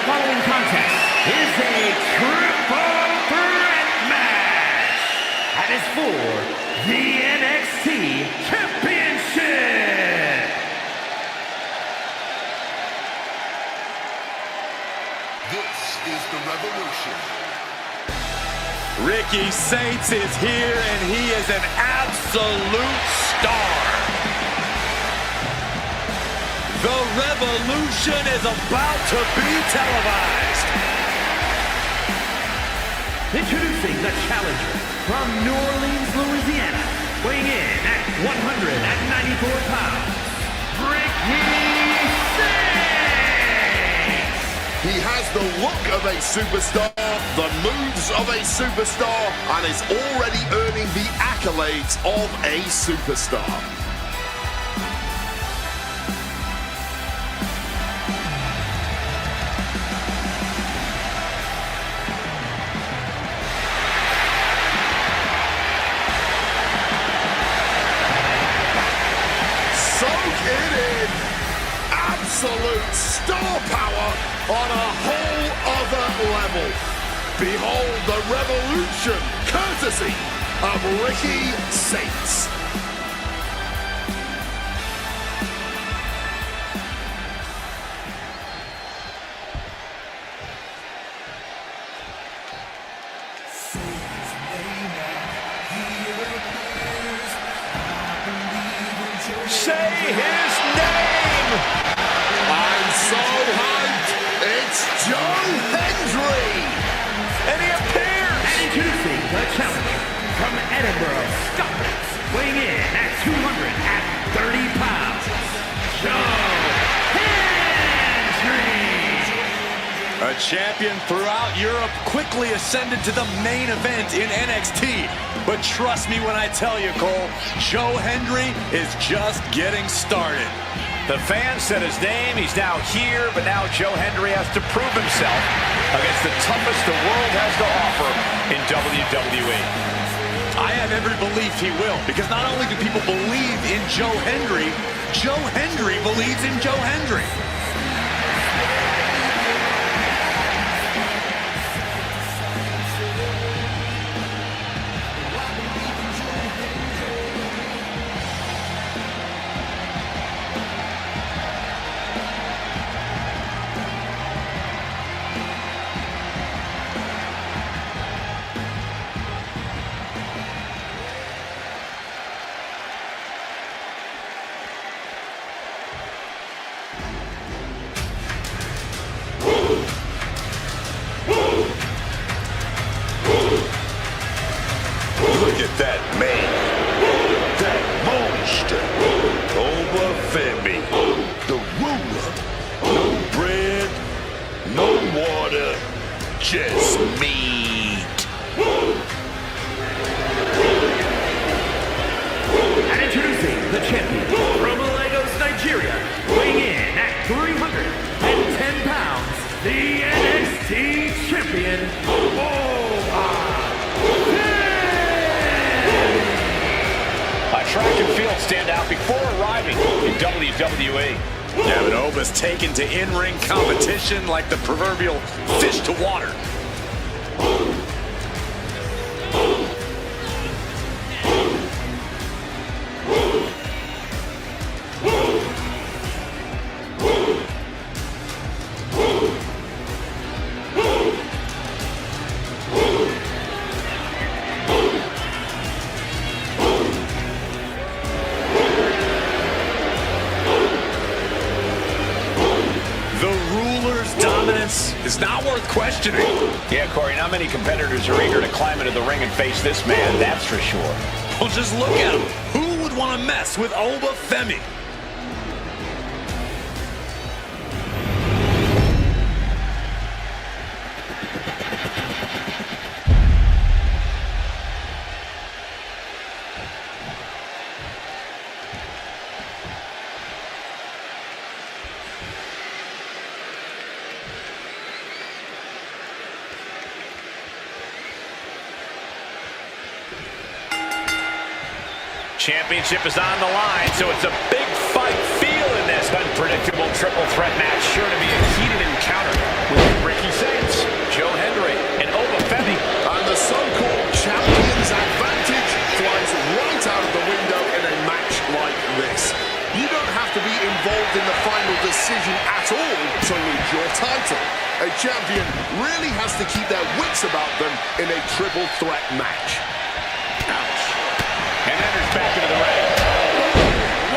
The following contest is a triple threat match and is for the NXT Championship. This is the Revolution. Ricky Saints is here, and he is an absolute star. The Revolution is about to be televised. Introducing the challenger from New Orleans, Louisiana, weighing in at 194 pounds, Ricky Saints. He has the look of a superstar, the moves of a superstar, and is already earning the accolades of a superstar. Soak it in. Absolute star power on a whole other level. Behold the Revolution, courtesy of Ricky Saints. Say his name! I'm so hyped. It's Joe Hendry. And he appears! And introducing the challenger from Edinburgh, Scotland, weighing in at 230 pounds, Joe Hendry. A champion throughout Europe, quickly ascended to the main event in NXT. But trust me when I tell you, Cole, Joe Hendry is just getting started. The fans said his name, he's now here, but now Joe Hendry has to prove himself against the toughest the world has to offer in WWE. I have every belief he will, because not only do people believe in Joe Hendry believes in Joe Hendry. Look at that man. That monster. Obafemi. The ruler. No bread, no water, just meat. And introducing the champion from Lagos, Nigeria, weighing in at 310 pounds, the NXT champion, A track and field standout before arriving in WWE. Yeah, but Oba's taken to in-ring competition like the proverbial fish to water. Dominance is not worth questioning. Yeah, Corey, not many competitors are eager to climb into the ring and face this man, that's for sure. Well, just look at him. Who would want to mess with Obafemi? Championship is on the line, so it's a big fight feel in this unpredictable triple threat match. Sure to be a heated encounter with decision at all to lose your title. A champion really has to keep their wits about them in a triple threat match. Ouch. And enters back into the ring.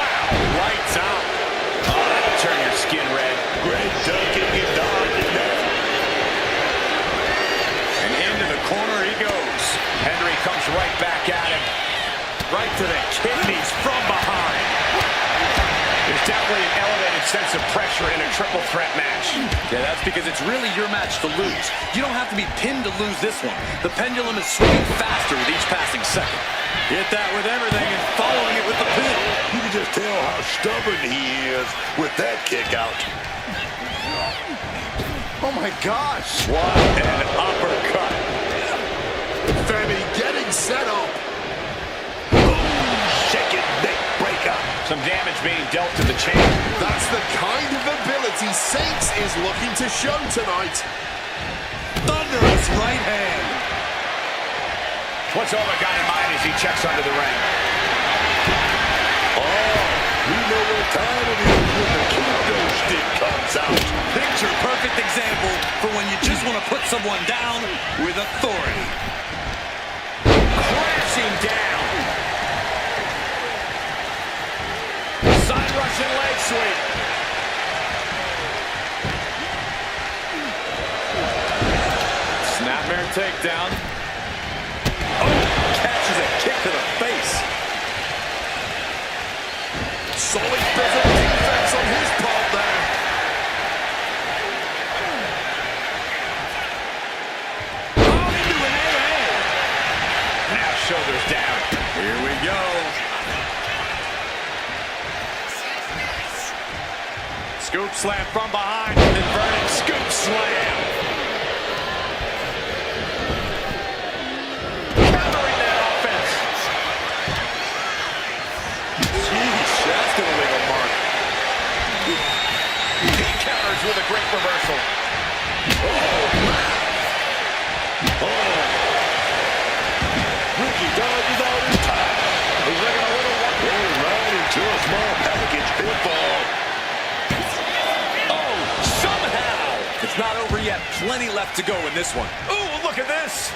Wow, lights out. Oh, that'll turn your skin red. Great ducking and dodging there. And into the corner he goes. Henry comes right back at him. Right to the kidneys from behind. There's definitely an elevated sense of pressure in a triple threat match. Yeah, that's because it's really your match to lose. You don't have to be pinned to lose this one. The pendulum is swinging faster with each passing second. Hit that with everything and following it with the pin. You can just tell how stubborn he is with that kick out. Oh my gosh. What an uppercut. Femi getting set up. Shaking neck breaker. Some damage being dealt to the champ. That's the kind of ability Saints is looking to show tonight. Thunderous right hand. What's Ola got in mind as he checks under the ring? Oh, we know what time it is when the kendo stick comes out. Picture perfect example for when you just want to put someone down with authority. Crashing down. Side Russian leg sweep. Snapmare takedown. Oh, catches a kick to the face. Solid bit of defense on his part there. Oh, into an AA. Now shoulders down. Here we go. Scoop slam from behind. Inverted scoop slam. Countering that offense. Jeez, that's going to leave a mark. He counters with a great reversal. Ricky dodges out in time. He's looking a little wonky. Going right into a small package pinfall. Oh, somehow. It's not over yet. Plenty left to go in this one. Ooh, look at this.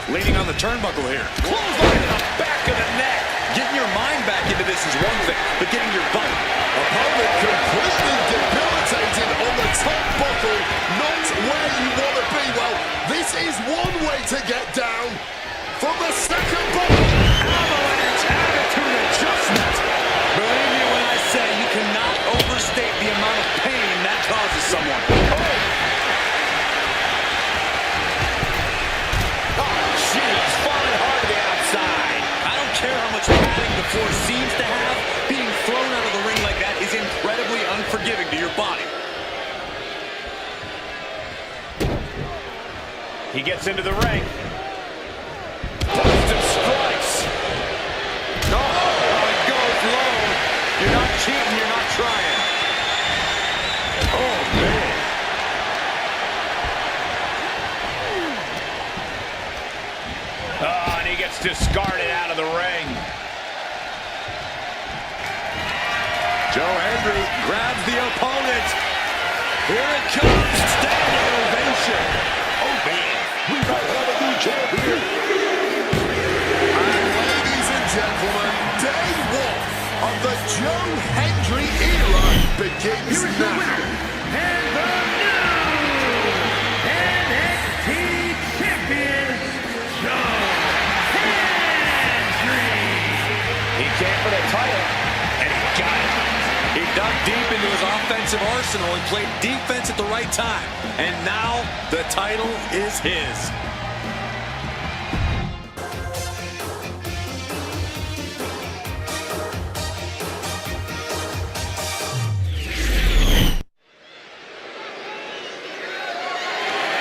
Leaning on the turnbuckle here. Clothesline in the back of the neck. Getting your mind back into this is one thing, but getting your body. Opponent completely debilitated on the top buckle. Not where you want to be. Well, this is one way to get down. From the second buckle. Avalanche attitude adjustment. Believe me when I say you cannot overstate the amount of pain that causes someone. Jeez, falling hard to the outside. I don't care how much padding the floor seems to have. Being thrown out of the ring like that is incredibly unforgiving to your body. He gets into the ring. Boston strikes. No, it goes low. You're not cheating, you're not trying. Oh, man. Oh, and he gets discarded out of the ring. Joe Hendry grabs the opponent. Here it comes. Standing ovation. Oh, man. We might have a new champion. And ladies and gentlemen, day one of the Joe Hendry era begins Here is your now. winner, and the new NXT Champion, Joe Hendry. He came for the title, and he got it. He dug deep into his offensive arsenal and played defense at the right time. And now the title is his.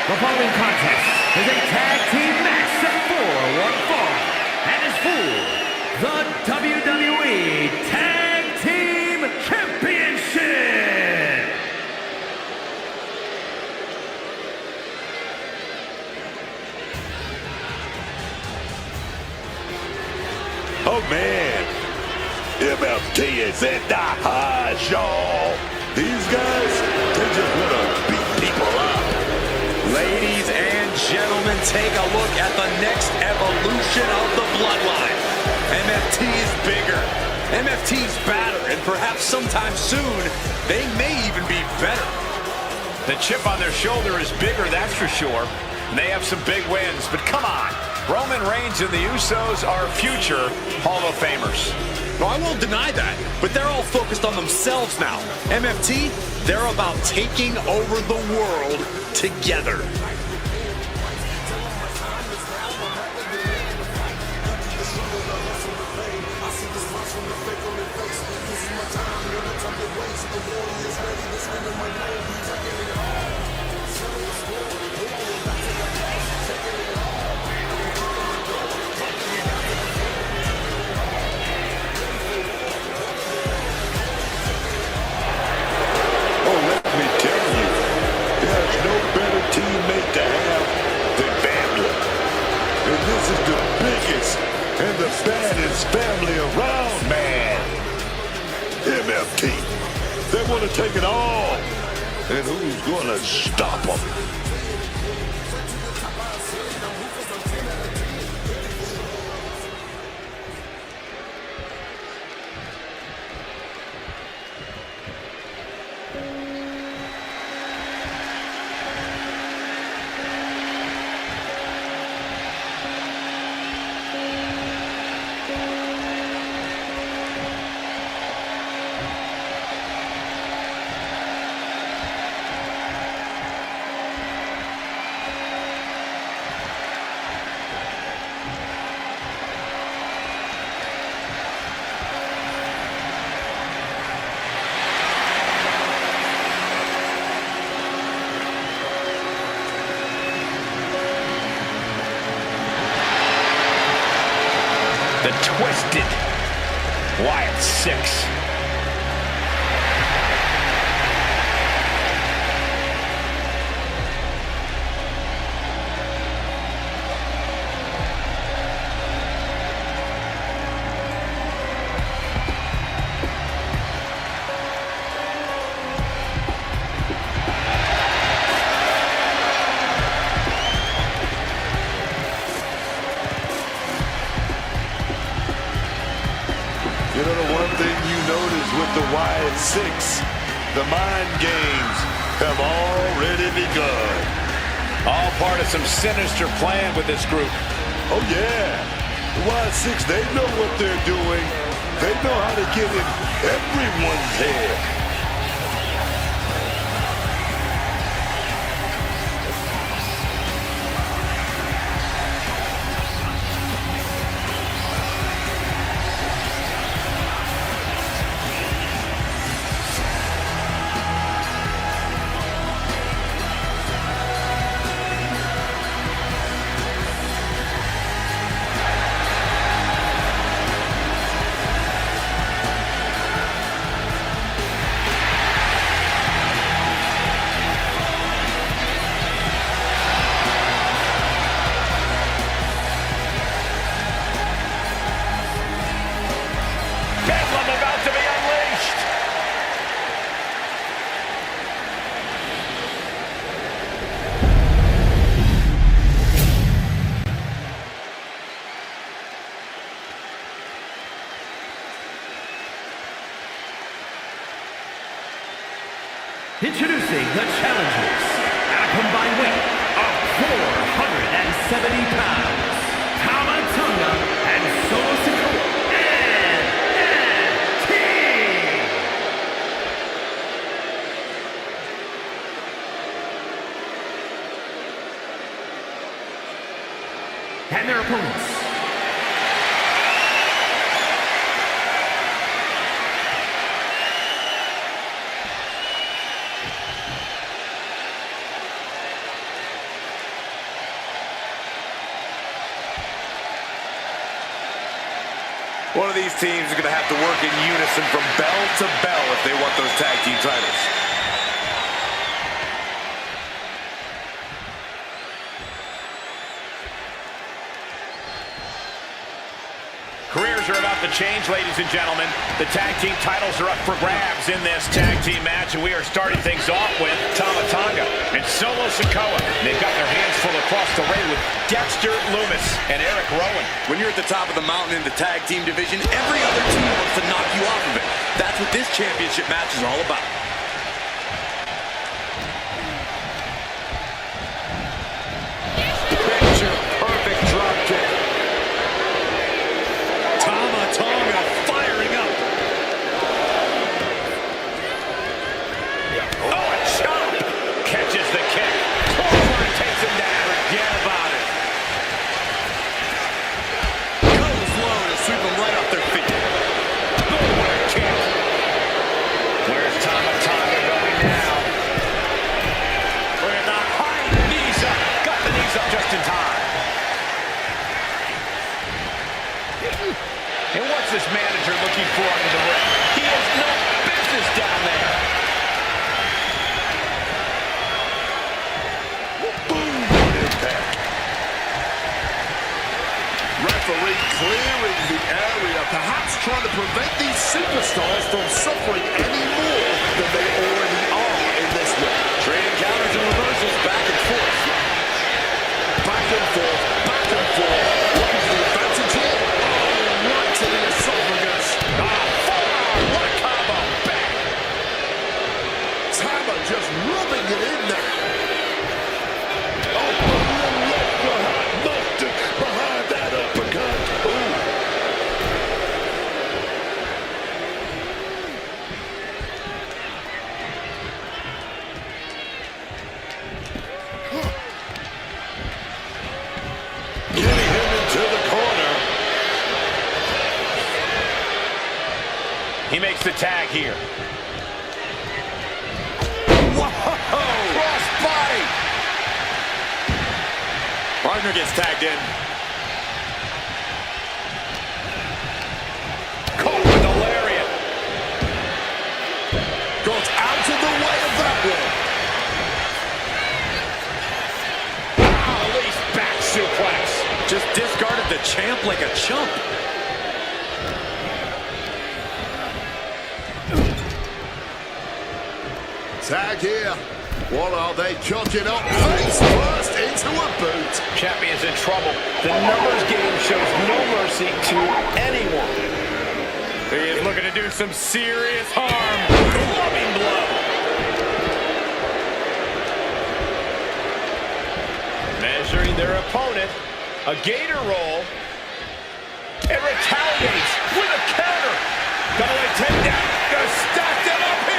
The following contest is a tag team match set for one fall and is for the WWE Tag Team Championship. Oh, man. MFT is in the house, y'all. These guys, they just want to beat people up. Ladies and gentlemen, take a look at the next evolution of the bloodline. MFT's bigger, MFT's badder, and perhaps sometime soon, they may even be better. The chip on their shoulder is bigger, that's for sure. And they have some big wins, but come on. Roman Reigns and the Usos are future Hall of Famers. No, I won't deny that, but they're all focused on themselves now. MFT, they're about taking over the world together. Teammate to have than family. And this is the biggest and the baddest family around, man. MFT. They want to take it all. And who's going to stop them? The Twisted Wyatt 6. You know, the one thing you notice with the Wyatt 6, the mind games have already begun. All part of some sinister plan with this group. Oh, yeah. The Wyatt 6, they know what they're doing. They know how to get in everyone's head. Introducing the challengers at a combined weight of 470 pounds, Tamatonga and Solo Sikoa, NXT! And their opponents. One of these teams is going to have to work in unison from bell to bell if they want those tag team titles. Careers are about to a change, ladies and gentlemen. The tag team titles are up for grabs in this tag team match, and we are starting things off with Tama Tonga and Solo Sikoa. They've got their hands full across the ring with Dexter Lumis and Eric Rowan. When you're at the top of the mountain in the tag team division, every other team wants to knock you off of it. That's what this championship match is all about. Picture-perfect drop kick. Tama Tonga firing up. Oh, a chop. Catches the kick. Clothesline takes him down. Forget about it. Goes low to sweep them right off their feet. Oh, what a kick. Where's Tama Tonga going now? Look at the high knees up. Got the knees up just in time. And what's this manager looking for under the ring? He has no business down there. Boom! Impact. Referee clearing the area, perhaps trying to prevent these superstars from suffering any more than they already are in this one. Trading counters and reversals back and forth. Back and forth, back and forth. Looking for the advantage here. Oh, right to the esophagus. Forearm, what a combo. Back. Tama just rubbing it in there. Oh, left behind that uppercut. Ooh. Getting him into the corner. He makes the tag here. Whoa! Cross body! Partner gets tagged in. Caught with a lariat. Got out of the way of that one. Release back suplex. Just discarded the champ like a chump. Tag here. What are they cooking up? Face first into a boot. Champion's in trouble. The numbers game shows no mercy to anyone. He is looking to do some serious harm. Clubbing blow. Measuring their opponent. A gator roll. And retaliates with a counter. Gonna let take down. Gonna stack them up here.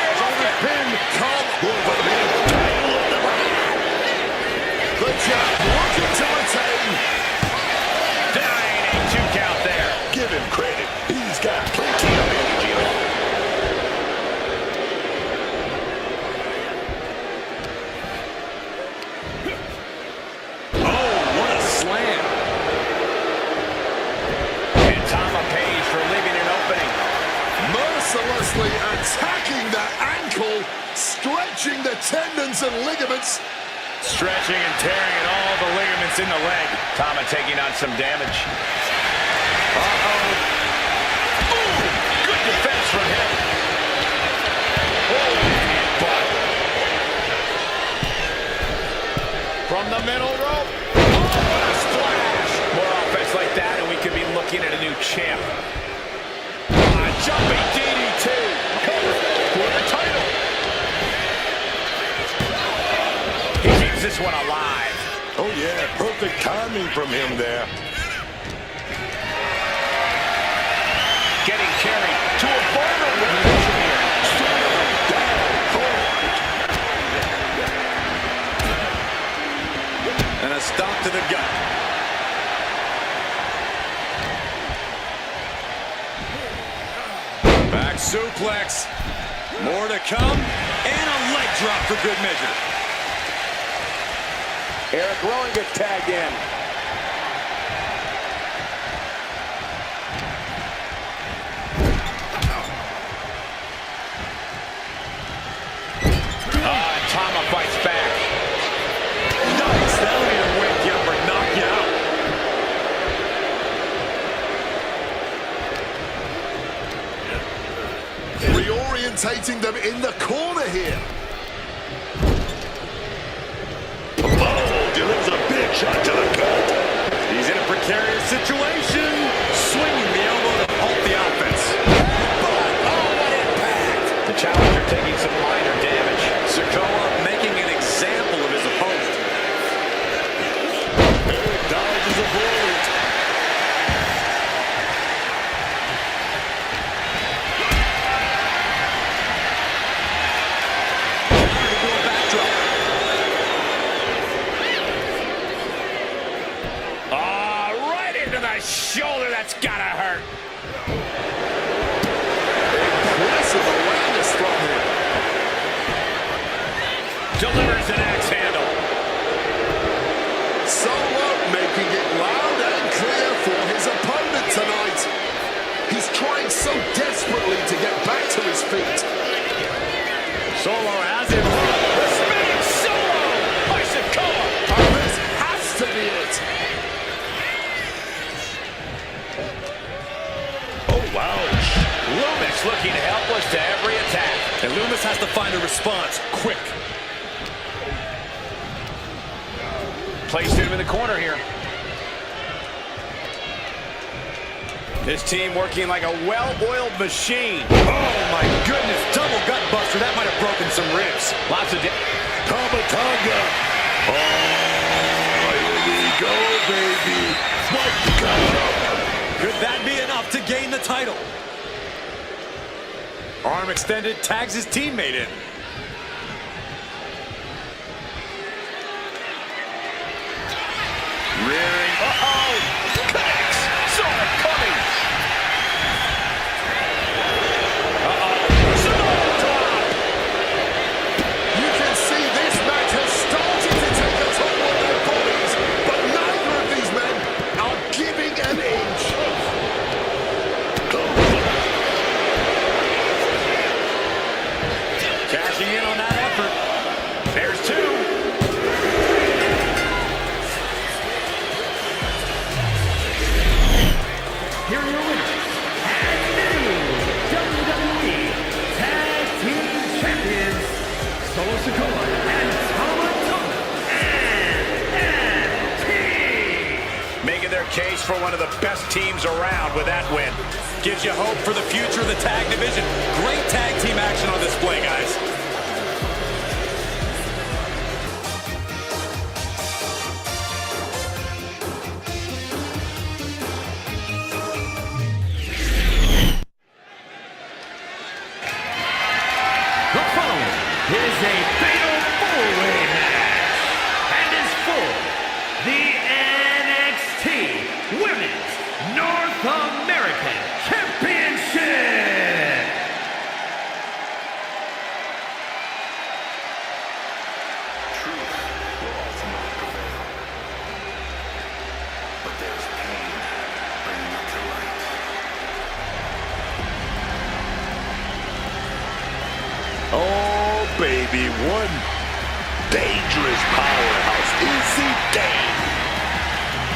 Pin, come over here. The jab looking to retain. Dying 2 count there. Give him credit. He's got plenty of energy. Oh, what a slam. And Tama pays for leaving an opening. Mercilessly attacking that ankle, stretching the tendons and ligaments. Stretching and tearing at all the ligaments in the leg. Tama taking on some damage. Uh-oh. Ooh, good defense from him. Oh, headbutt. From the middle rope. Oh, what a splash. More offense like that, and we could be looking at a new champ. Jumping DDT. Cover for the title. He keeps this one alive. Oh, yeah. Perfect timing from him there. Getting carried to a vulnerable position here. And a stop to the gut. Back suplex. More to come. And a leg drop for good measure. Eric Rowan gets tagged in. Tama fights back. Nice. That'll either wake you up or knock you out. Reorientating them in the corner here. Oh, delivers a big shot to the gut. He's in a precarious situation. Swinging the elbow to halt the offense. Oh, what impact! The challenger taking some minor damage. Sikoa making an example of his opponent. Dodges a bullet. Right into the shoulder. That's gotta hurt. Impressive awareness from him. Delivers an axe handle. Solo making it loud and clear for his opponent tonight. He's trying so desperately to get back to his feet. Solo has him. The spinning Solo by Sikoa. And this has to be it. Oh, wow. Loomis looking helpless to every attack. And Loomis has to find a response quick. Placed him in the corner here. This team working like a well-oiled machine. Oh my goodness, double gut buster. That might have broken some ribs. Lots of Tamatanga. Oh, here we go, baby. What the God? Could that be enough to gain the title? Arm extended, tags his teammate in. rearing. Uh-oh! Connects! Saw it coming! Uh-oh! Samoa drop! You can see this match has started to take a toll on their bodies, but neither of these men are giving an inch. Cashing in on that effort. There's two. Here are your winners, and new WWE Tag Team Champions, Solo Sikoa and Tamatanga and Making their case for one of the best teams around with that win. Gives you hope for the future of the tag division. Great tag team action on display, guys. The following is a fatal four-way match and is for the NXT Women's North American Championship. Truth will ultimately prevail. But there's pain bringing it to light. Oh, baby, one dangerous powerhouse. Easy day.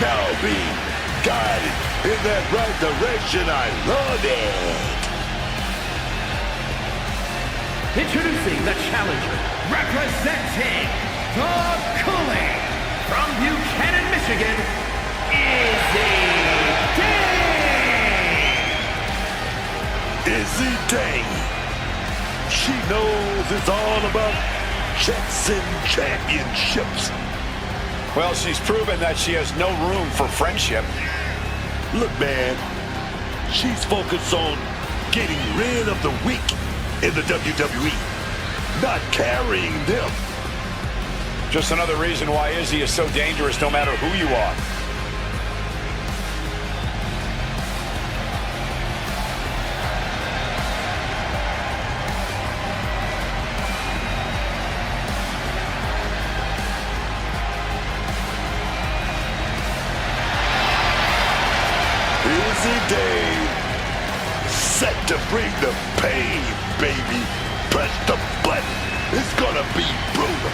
Now being guided in that right direction. I love it. Introducing the challenger, representing the Cooling from Buchanan, Michigan, Izzy Dane. Izzy Dane. She knows it's all about checks and championships. Well, she's proven that she has no room for friendship. Look, man, she's focused on getting rid of the weak in the WWE, not carrying them. Just another reason why Izzy is so dangerous no matter who you are. Izzy Dane, set to bring the pain, baby. Press the button. It's gonna be brutal.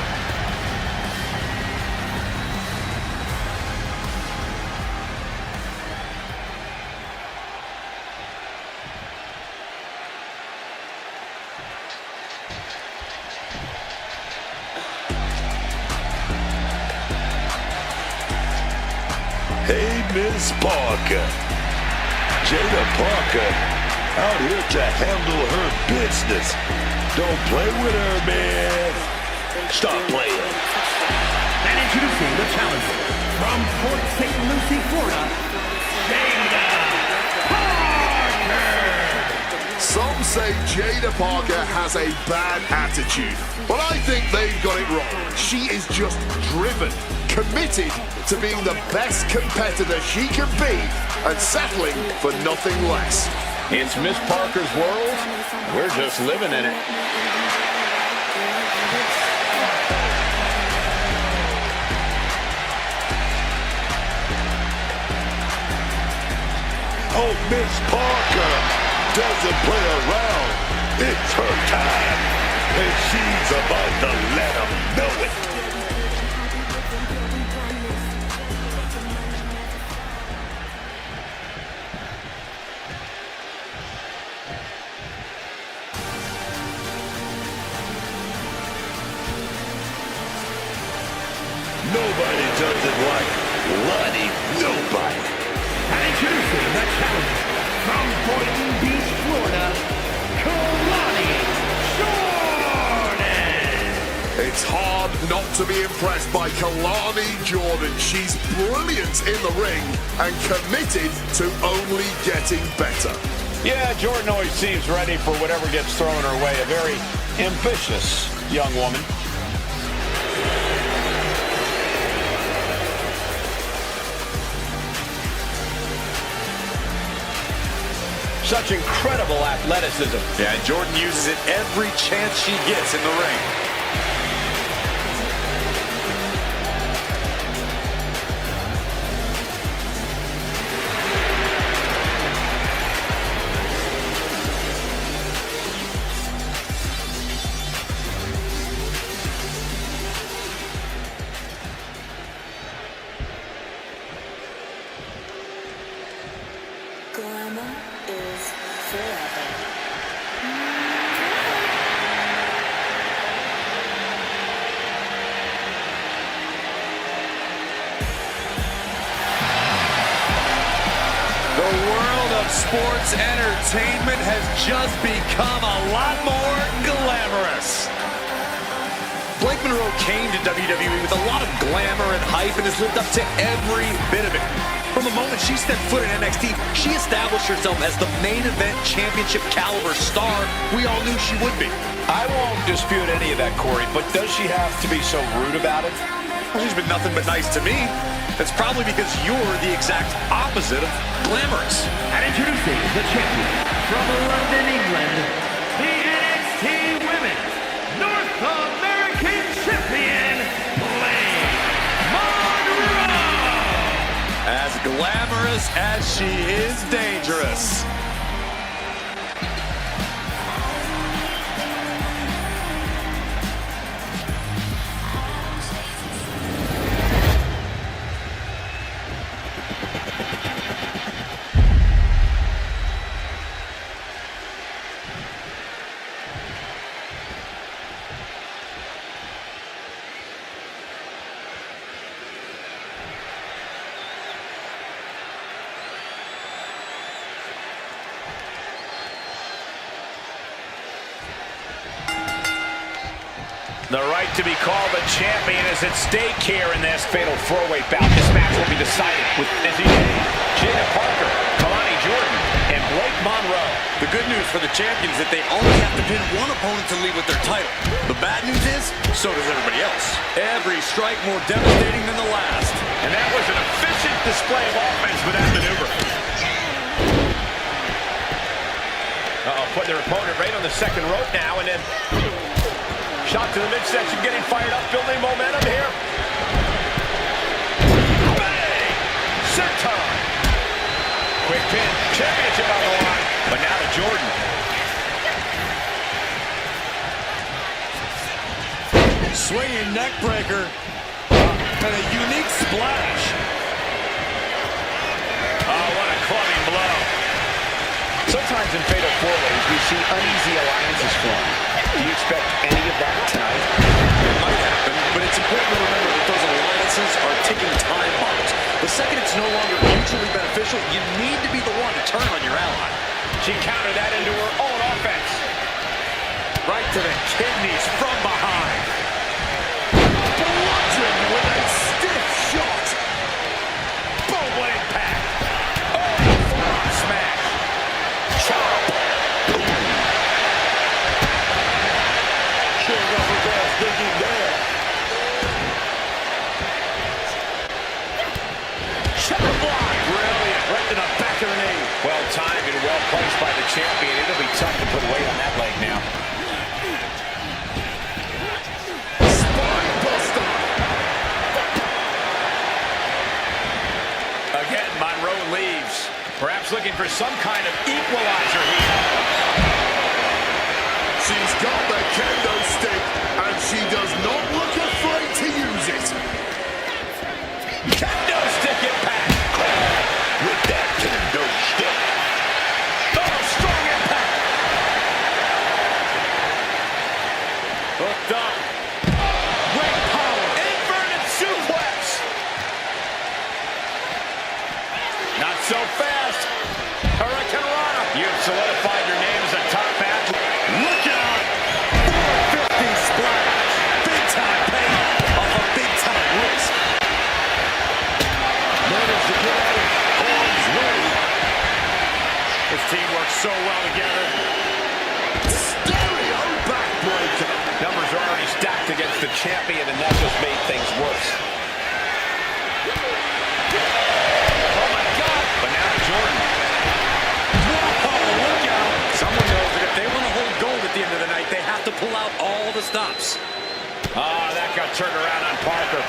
Miss Parker. Jada Parker out here to handle her business. Don't play with her, man. Stop playing. And introducing the challenger from Port St. Lucie, Florida, Jada Parker. Some say Jada Parker has a bad attitude, but I think they've got it wrong. She is just driven, committed to being the best competitor she can be and settling for nothing less. It's Miss Parker's world. We're just living in it. Oh, Miss Parker doesn't play around. It's her time, and she's about to let them know it. Nobody does it like Lonnie. Nobody. And introducing the challenger from Boynton Beach, Florida, Kelani. It's hard not to be impressed by Kelani Jordan. She's brilliant in the ring and committed to only getting better. Yeah, Jordan always seems ready for whatever gets thrown her way. A very ambitious young woman. Such incredible athleticism. Yeah, Jordan uses it every chance she gets in the ring. Glamour is forever. The world of sports entertainment has just become a lot more glamorous. Blake Monroe came to WWE with a lot of glamour and hype and has lived up to every bit of it. From the moment she stepped foot in NXT, she established herself as the main event championship caliber star we all knew she would be. I won't dispute any of that, Corey, but does she have to be so rude about it? Well, she's been nothing but nice to me. That's probably because you're the exact opposite of glamorous. And introducing the champion from London, England, the NXT Women's North American Champion, Blake Monroe. As glamorous as she is dangerous. The right to be called a champion is at stake here in this fatal four-way bout. This match will be decided with Jada Parker, Kelani Jordan, and Blake Monroe. The good news for the champions is that they only have to pin one opponent to leave with their title. The bad news is, so does everybody else. Every strike more devastating than the last. And that was an efficient display of offense with that maneuver. Putting their opponent right on the second rope now, and then shot to the midsection, getting fired up, building momentum here. Bang! Senton! Quick pin, championship on the line. But now to Jordan. Swinging neck breaker. And a unique splash. Oh, what a clubbing blow. Sometimes in fatal four-ways, we see uneasy alliances form. Do you expect any of that tonight? It might happen, but it's important to remember that those alliances are ticking time bombs. The second it's no longer mutually beneficial, you need to be the one to turn on your ally. She countered that into her own offense. Right to the kidneys from behind. Bludgeoned with a stiff shot. Boom, what impact. Oh, forearm smash. Chop. Showing off his ass, digging down. Chop block. Brilliant. Right to the back of the knee. Well timed and well placed by the champion. It'll be tough to put weight on that leg now. Spinebuster. Again, Monroe leaves. Perhaps looking for some kind of equalizer here. She's got the kendo stick, and she does not look afraid to use it. Kendo stick impact. With that kendo stick. Oh, strong impact. Hooked up. Great power. Inverted suplex. Not so fast. Hurricane Rana. You've solidified your name as a top athlete. Look out. 450 splash. Big time pain off a big time risk. Managed to get out of harm's way. This team works so well together. Stereo backbreaker. Numbers are already stacked against the champion, and that just made things worse. Oh, my God. But now Jordan. Whoa, look out. Someone knows that if they want to hold gold at the end of the night, they have to pull out all the stops. Ah, that got turned around on Parker.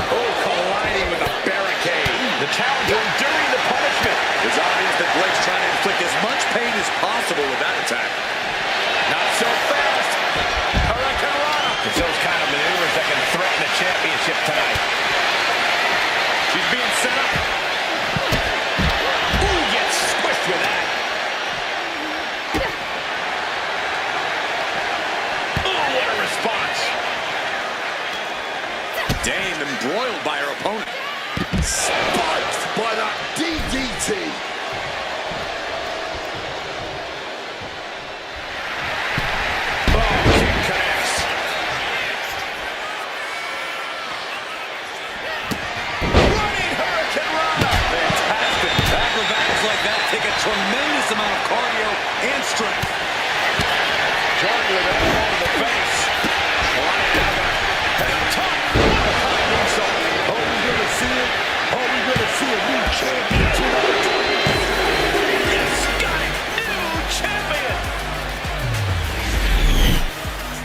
Oh, colliding with a barricade. The challenger enduring the punishment. It's obvious that Blake's trying to inflict as much pain as possible with that attack. Not so fast. Hurricane Rana. It's those kind of maneuvers that can threaten the championship tonight. She's being set up. Ooh, gets squished with that. Ooh, what a response. Dame embroiled by her opponent. Spiked by that DDT. Oh, kick connects. Running Hurricane Rana. Fantastic. Acrobatics like that take a tremendous amount of cardio and strength. Jordan with an elbow to the face. Kalani now gonna head up top. Are we gonna see it? Are we gonna see a new champion tonight? Yes, got it. New champion.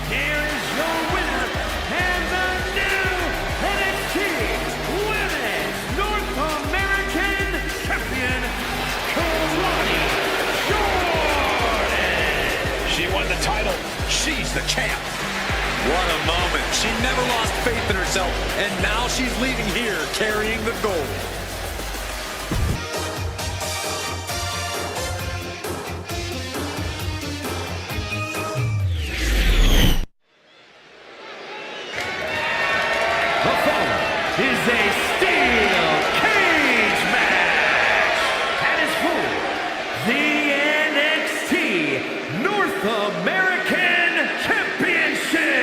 Here is your winner and the new NXT Women's North American Champion, Kalani Jordan. She won the title. She's the champ. What a moment. She never lost faith in herself, and now she's leaving here carrying the gold. The following is a steel cage match and is for the NXT North American Championship.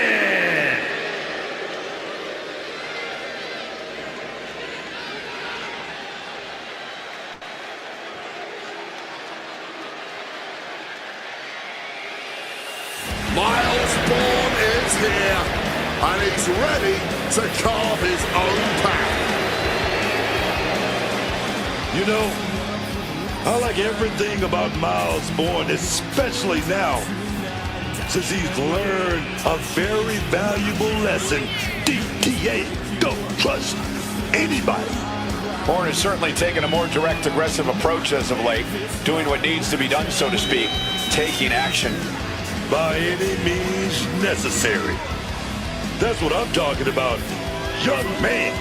Miles Bourne is here, and he's ready to carve his own path. You know, I like everything about Miles Bourne, especially now, since he's learned a very valuable lesson. DTA, don't trust anybody. Bourne has certainly taken a more direct, aggressive approach as of late, doing what needs to be done, so to speak, taking action. By any means necessary. That's what I'm talking about, young man.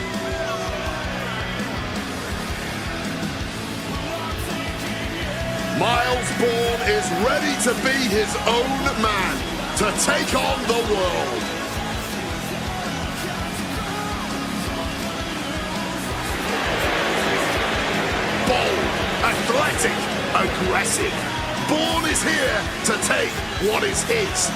Miles Bourne is ready to be his own man, to take on the world. athletic, aggressive. Bourne is here to take what is his.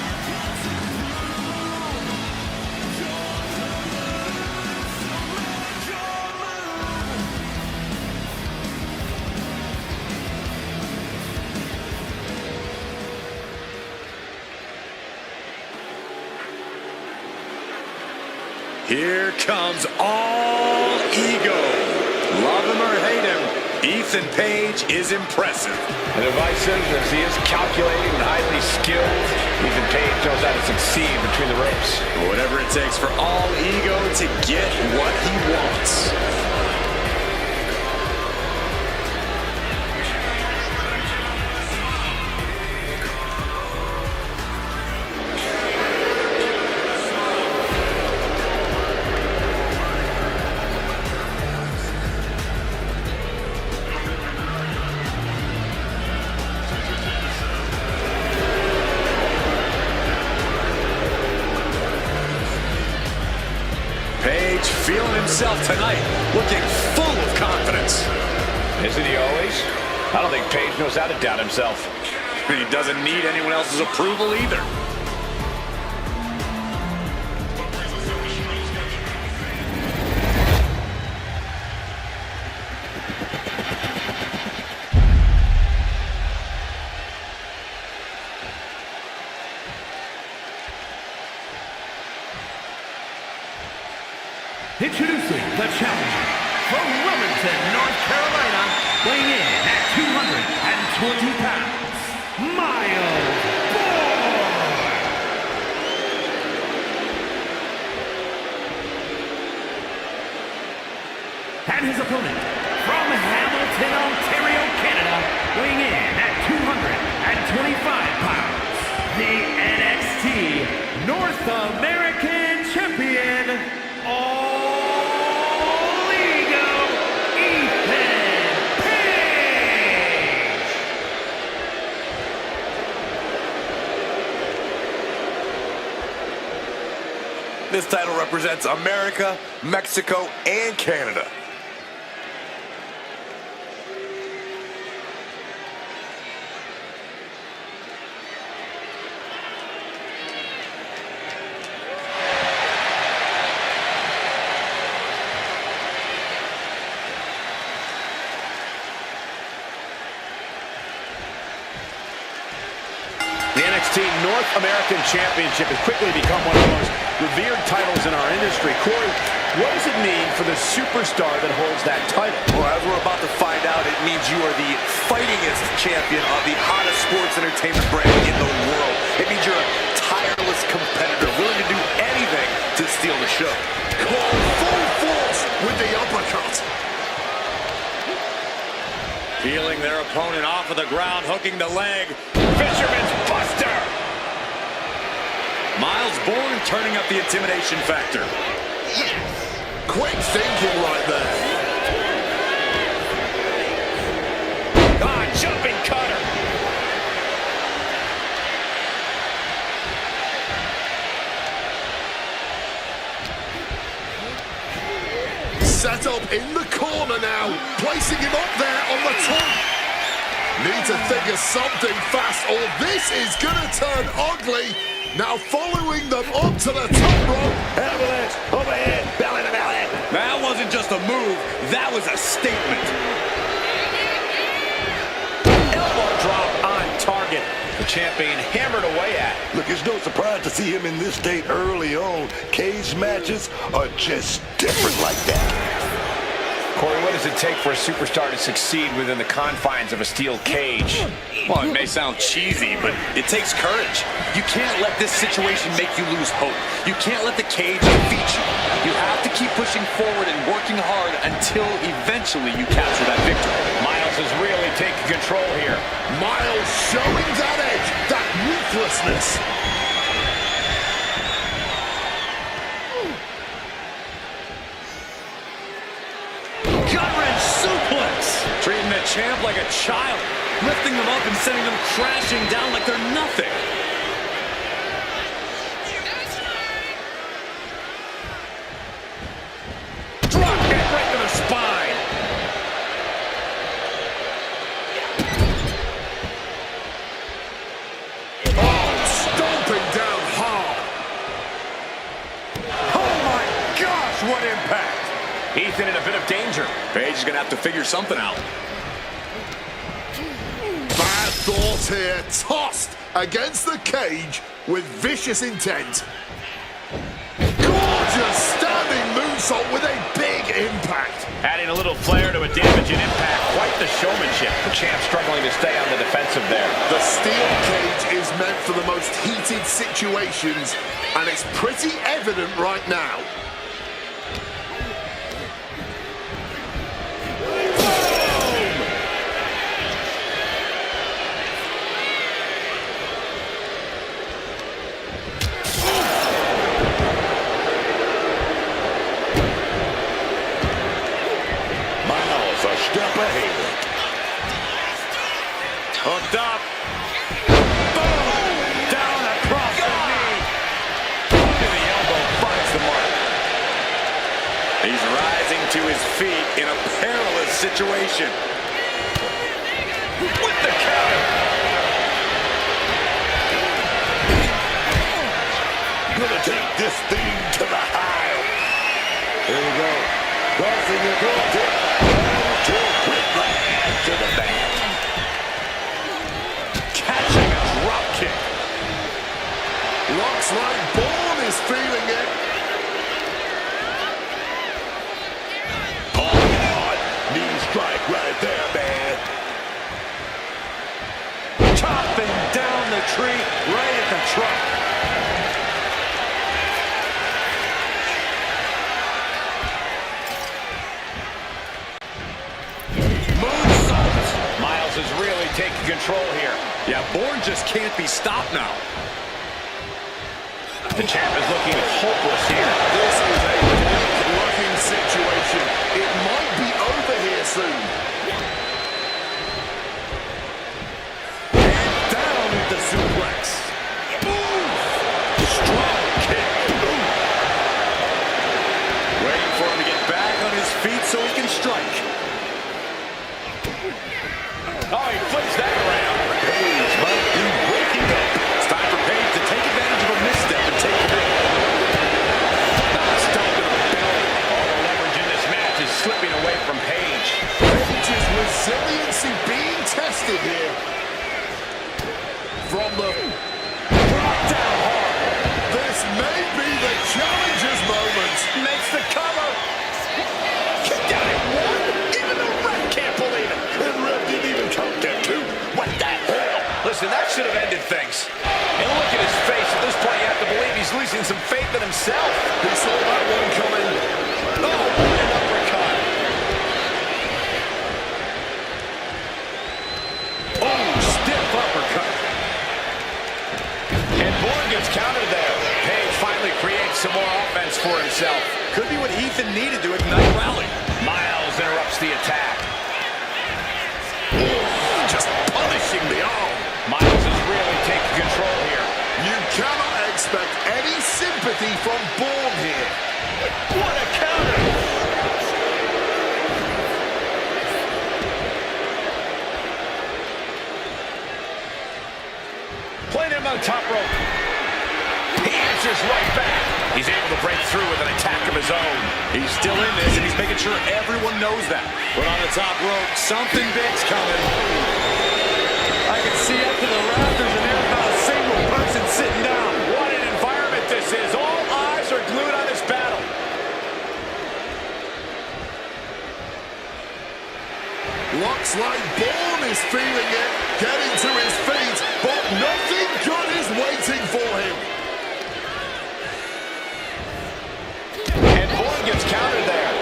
Here comes all ego. Love him or hate him, Ethan Page is impressive. And divisive as he is calculating and highly skilled, Ethan Page knows how to succeed between the ropes. Whatever it takes for all ego to get what he wants. Page feeling himself tonight, looking full of confidence. Isn't he always? I don't think Page knows how to doubt himself. He doesn't need anyone else's approval either. Introducing the challenger from Wilmington, North Carolina, weighing in at 220 pounds, Miles Bourne. And his opponent from Hamilton, Ontario, Canada, weighing in at 225 pounds, the NXT North American Champion, This title represents America, Mexico, and Canada. The NXT North American Championship has quickly become one of the most revered titles in our industry. Corey, what does it mean for the superstar that holds that title? Well, as we're about to find out, it means you are the fightingest champion of the hottest sports entertainment brand in the world. It means you're a tireless competitor, willing to do anything to steal the show. Call full force with the uppercut. Peeling their opponent off of the ground, hooking the leg. Fisherman's Buster! Miles Bourne turning up the intimidation factor. Quick thinking right there. Ah, jumping cutter. Set up in the corner now, placing him up there on the top. Need to think of something fast, or this is gonna turn ugly. Now following them up to the top rope. Avalanche, overhead, belly to belly. That wasn't just a move, that was a statement. Elbow drop on target. The champion hammered away at. Look, it's no surprise to see him in this state early on. Cage matches are just different like that. Corey, what does it take for a superstar to succeed within the confines of a steel cage? Well, it may sound cheesy, but it takes courage. You can't let this situation make you lose hope. You can't let the cage defeat you. You have to keep pushing forward and working hard until eventually you capture that victory. Miles is really taking control here. Miles showing that edge, that ruthlessness. Gut-wrench suplex! Treating the champ like a child, lifting them up and sending them crashing down like they're nothing. Drop kick right to the spine. Ethan in a bit of danger. Paige is going to have to figure something out. Bad thoughts here. Tossed against the cage with vicious intent. Gorgeous standing moonsault with a big impact. Adding a little flair to a damaging impact. Quite the showmanship. The champ struggling to stay on the defensive there. The steel cage is meant for the most heated situations, and it's pretty evident right now. Step ahead. Hooked up. Boom! Down across the knee. To the elbow, finds the mark. He's rising to his feet in a perilous situation. With the counter. Gonna take this thing to the high. There you go. Crossing the door. To the back. Catching a drop kick. Looks like Bourne is feeling it. Oh, God. Knee strike right there, man. Chopping down the tree right at the trunk. Miles is really taking control here. Yeah, Bourne just can't be stopped now. The champ is looking hopeless here. This is a bleak-looking situation. It might be over here soon. And down with the suplex. Strong kick. Waiting for him to get back on his feet so he can strike. Oh, he flips that around. Paige might be waking up. It's time for Paige to take advantage of a misstep and take the lead. Stop to the belly. All the leverage in this match is slipping away from Paige. Paige's resiliency being tested here. From the Brought down hard. This may be the challenger's moment. Makes the cover. Kicked out at one. Even the ref can't believe it. And ref didn't even count that too. What the hell? Listen, that should have ended things. And look at his face. At this point, you have to believe he's losing some faith in himself. He saw that one coming. Oh, an uppercut. Oh, stiff uppercut. And Bourne gets countered there. Paige finally creates some more offense for himself. Could be what Ethan needed to ignite rally. Miles interrupts the attack. Just punishing the arm. Miles is really taking control here. You cannot expect any sympathy from Bourne here. What a counter! Playing him on top rope. He answers right back. He's able to break through with an attack of his own. He's still in this, and he's making sure everyone knows that. But on the top rope, something big's coming. I can see up to the rafters, and there's not a single person sitting down. What an environment this is. All eyes are glued on this battle. Looks like Bourne is feeling it, getting to his feet, but nothing good is waiting for him. And Bourne gets countered there.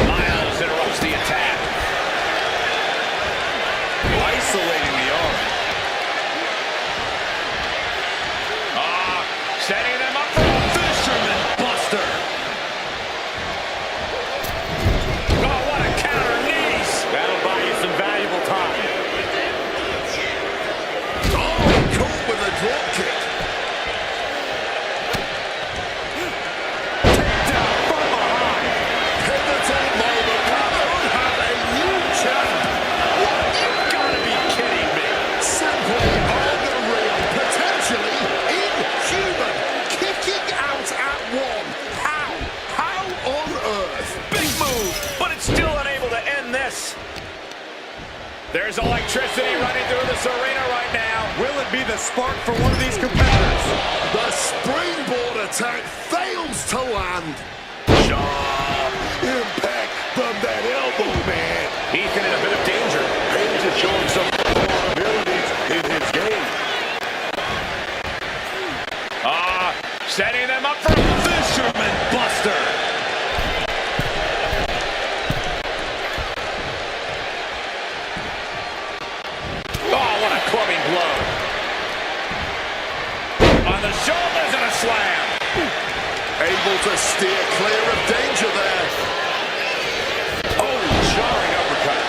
Miles interrupts the attack. Isolating the arm. Setting them up for a fisherman buster. Oh, what a counter knees. That'll buy you some valuable time. Oh, caught with a drop kick. Down from behind. Pivotal moment. We don't have a new champ. You've got to be kidding There's electricity running through this arena right now. Will it be the spark for one of these competitors? The springboard attack fails to land. Sharp impact from that elbow, man. Ethan in a bit of danger. Page is showing some vulnerabilities in his game. Setting them up for a fisherman buster. Oh, what a clubbing blow. On the shoulders and a slam. Able to steer clear of danger there. Oh, jarring uppercut.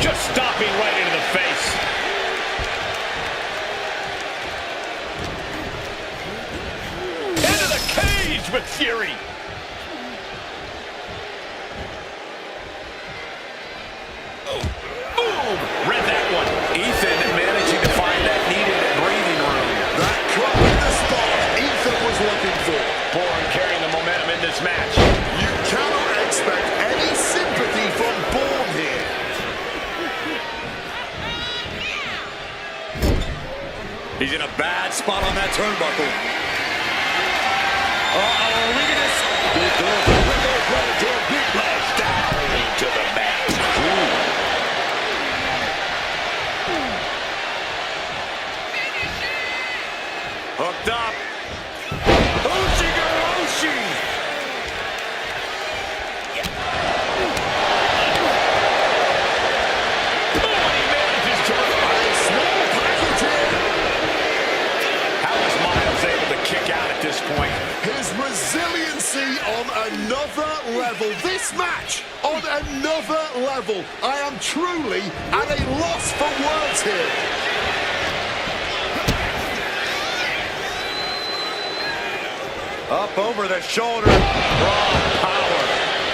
Just stopping right into the face. Into the cage with fury. Boom! Read that one. Ethan managing to find that needed breathing room. That could be the spot Ethan was looking for. Bourne carrying the momentum in this match. You cannot expect any sympathy from Bourne here. He's in a bad spot on that turnbuckle. Uh-oh, look at this. Big blast down into the mat. Hooked up. Oshi-ga-oshi. Oh, and he manages to revive. Small package here. How is Miles able to kick out at this point? His resiliency on another level. This match on another level. I am truly at a loss for words here. Up over the shoulder. Raw power.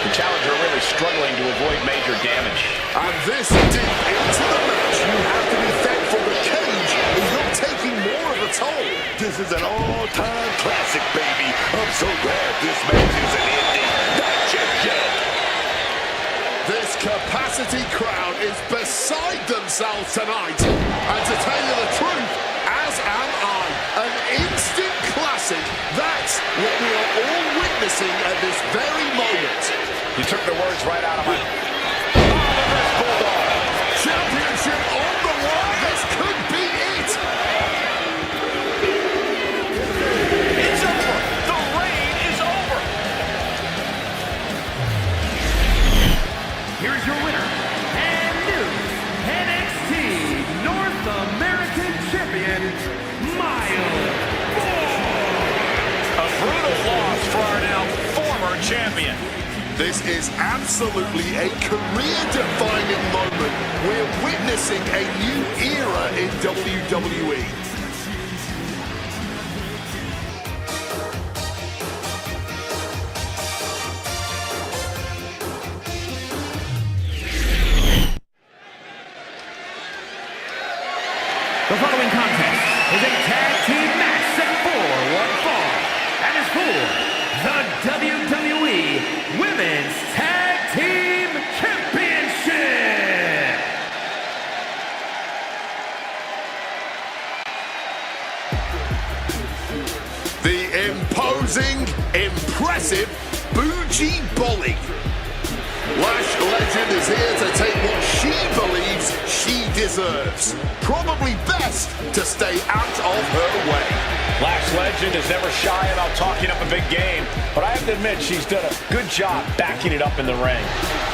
The challenger really struggling to avoid major damage. And this deep into the match, you have to be thankful the cage is not taking more of a toll. This is an all-time classic, baby. I'm so glad this match is an ending. Not just yet. This capacity crowd is beside themselves tonight. And to tell you the truth, as am I, an instant classic. That's what we are all witnessing at this very moment. You took the words right out of my... Oh, reverse bulldog. Championship on the line. This could be it. It's over. The reign is over. Here's your winner and new NXT North American Champion, Miles. A brutal loss for our now former champion. This is absolutely a career-defining moment. We're witnessing a new era in WWE. The following contest is a tag team match set for one fall and is for the WWE Women's Tag Team Championship. The imposing, impressive Bougie Bolly. Lash Legend is here to take what she believes she deserves. Probably best to stay out of her way. Lash Legend is never shy about talking up a big game, but I have to admit she's done a good job backing it up in the ring.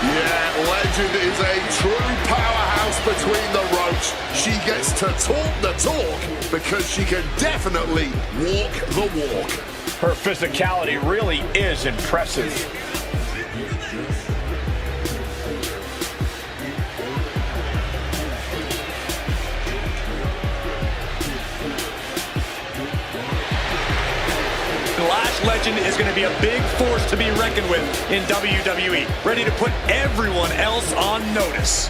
Yeah, Legend is a true powerhouse between the ropes. She gets to talk the talk because she can definitely walk the walk. Her physicality really is impressive. Lash Legend is going to be a big force to be reckoned with in WWE, ready to put everyone else on notice.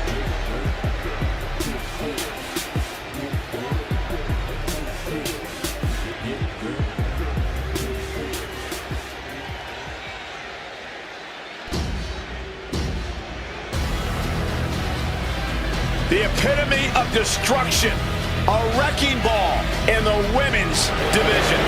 The epitome of destruction. A wrecking ball in the women's division.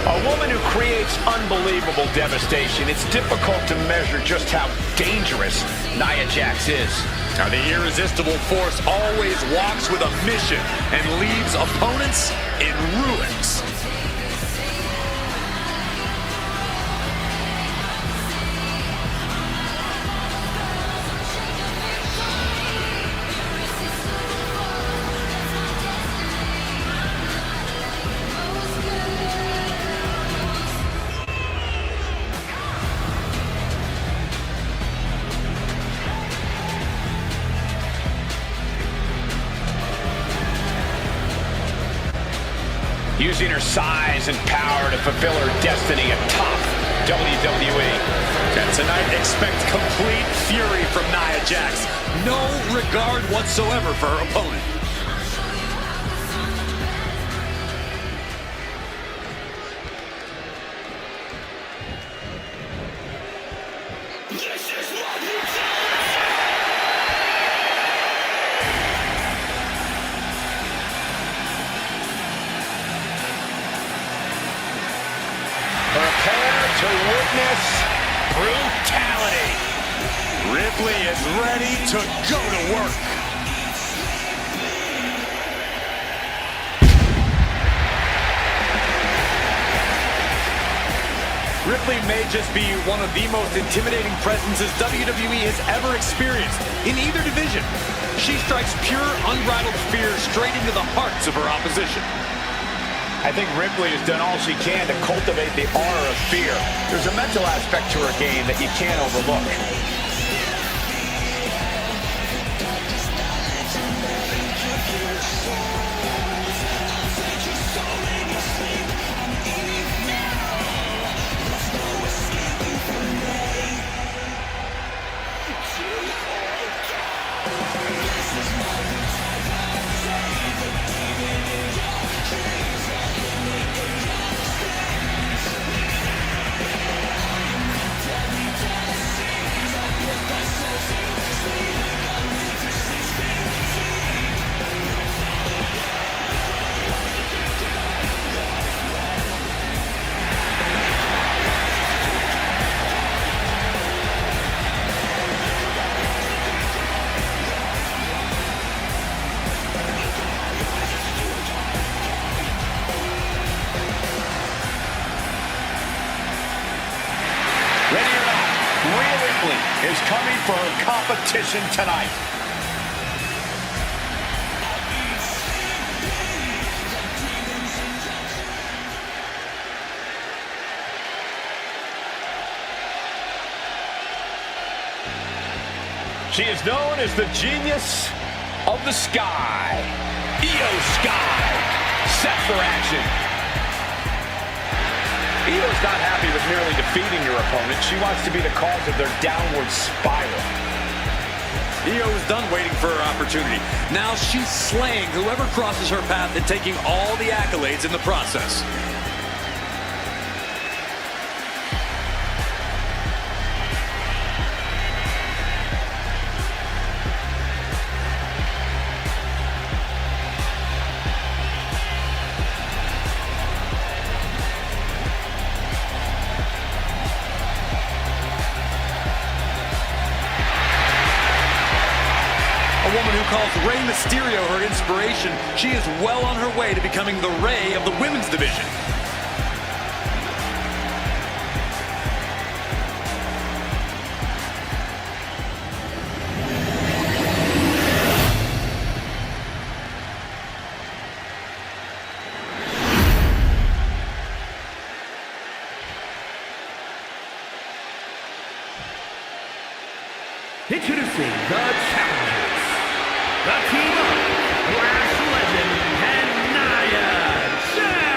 A woman who creates unbelievable devastation. It's difficult to measure just how dangerous Nia Jax is. Now, the irresistible force always walks with a mission and leaves opponents in ruins. Using her size and power to fulfill her destiny atop WWE. And tonight, expect complete fury from Nia Jax. No regard whatsoever for her opponent. Prepare to witness brutality. Ripley is ready to go to work. Ripley may just be one of the most intimidating presences WWE has ever experienced in either division. She strikes pure, unbridled fear straight into the hearts of her opposition. I think Ripley has done all she can to cultivate the aura of fear. There's a mental aspect to her game that you can't overlook. Is coming for her competition tonight. She is known as the genius of the sky. Io Sky, set for action. Io's not happy with merely defeating your opponent. She wants to be the cause of their downward spiral. Io is done waiting for her opportunity. Now she's slaying whoever crosses her path and taking all the accolades in the process. A woman who calls Rey Mysterio her inspiration, she is well on her way to becoming the Rey of the women's division. Introducing the challengers, the team of Lash Legend and Nia Jax.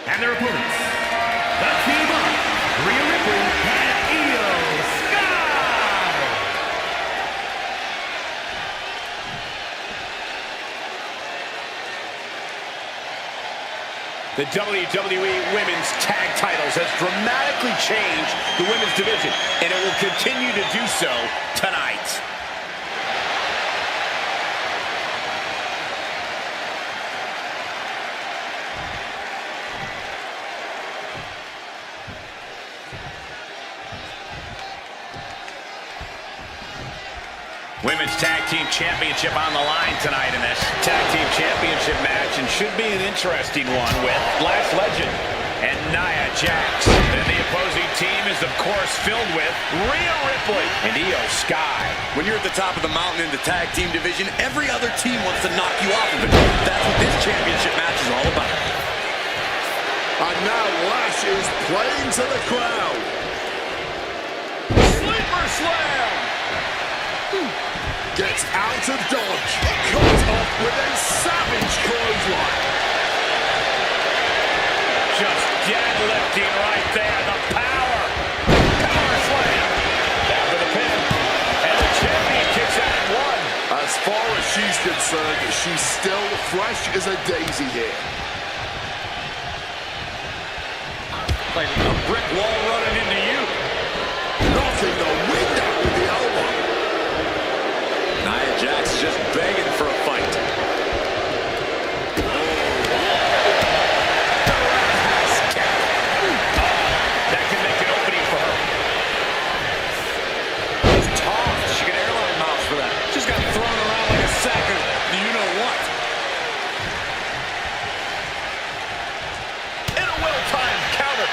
And their opponents, the team of Rhea Ripley and Io Sky. The WWE Women's Tag Titles has dramatically changed the women's division, and it will continue to do so tonight. Women's Tag Team Championship on the line tonight in this Tag Team Championship match, and should be an interesting one with Last Legend and Nia Jax. And the opposing team is, of course, filled with Rhea Ripley and Io Sky. When you're at the top of the mountain in the tag team division, every other team wants to knock you off of it. That's what this championship match is all about. And now Lash is playing to the crowd. Sleeper Slam! Gets out of dodge. Comes off with a savage clothesline. Just deadlifting right there. The power. Power slam. Down to the pin. And the champion kicks out at one. As far as she's concerned, she's still fresh as a daisy here. Like a brick wall running into you. Knocking the wind out with the elbow. Nia Jax is just begging for a fight. That can make an opening for her. She's tough. She can airline miles for that. She's got thrown around like a sack of you-know-what. And a well-timed counter.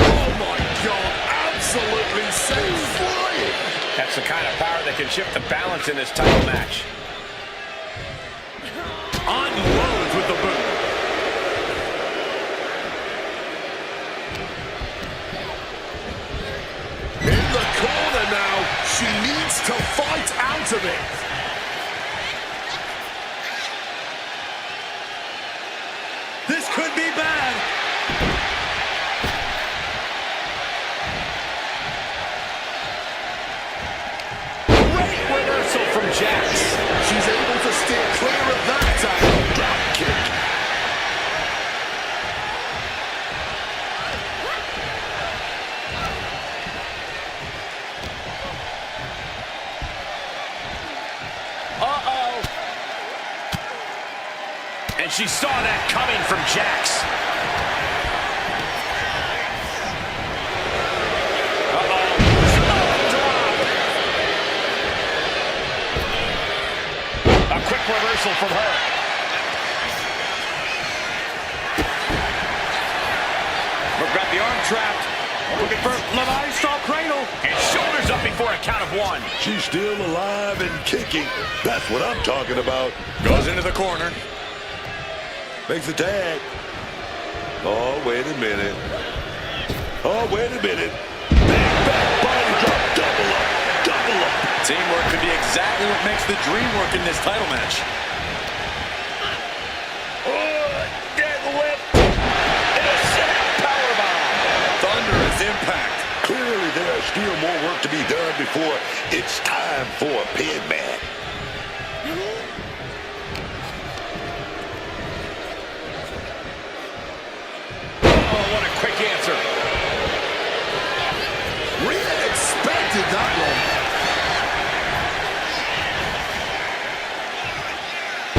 Oh my God, absolutely sent flying. That's the kind of power that can shift the balance in this title match. Unloads with the boot. In the corner now, she needs to fight out of it. This could be bad. Great reversal from Jax. She's able to steer clear of that drop kick. Uh-oh. And she saw that coming from Jax. Uh-oh. Drop. A quick reversal from her. We've got the arm trapped. Looking for Levi style cradle. And shoulders up before a count of one. She's still alive and kicking. That's what I'm talking about. Goes into the corner. Makes the tag. Oh, wait a minute. Oh, wait a minute. Big back body drop. Double up. Double up. Teamwork could be exactly what makes the dream work in this title match. Deadlift. And a set powerbomb. Thunderous impact. Clearly, there's still more work to be done before it's time for a pin man. Oh, what a quick answer. Rhea expected that one.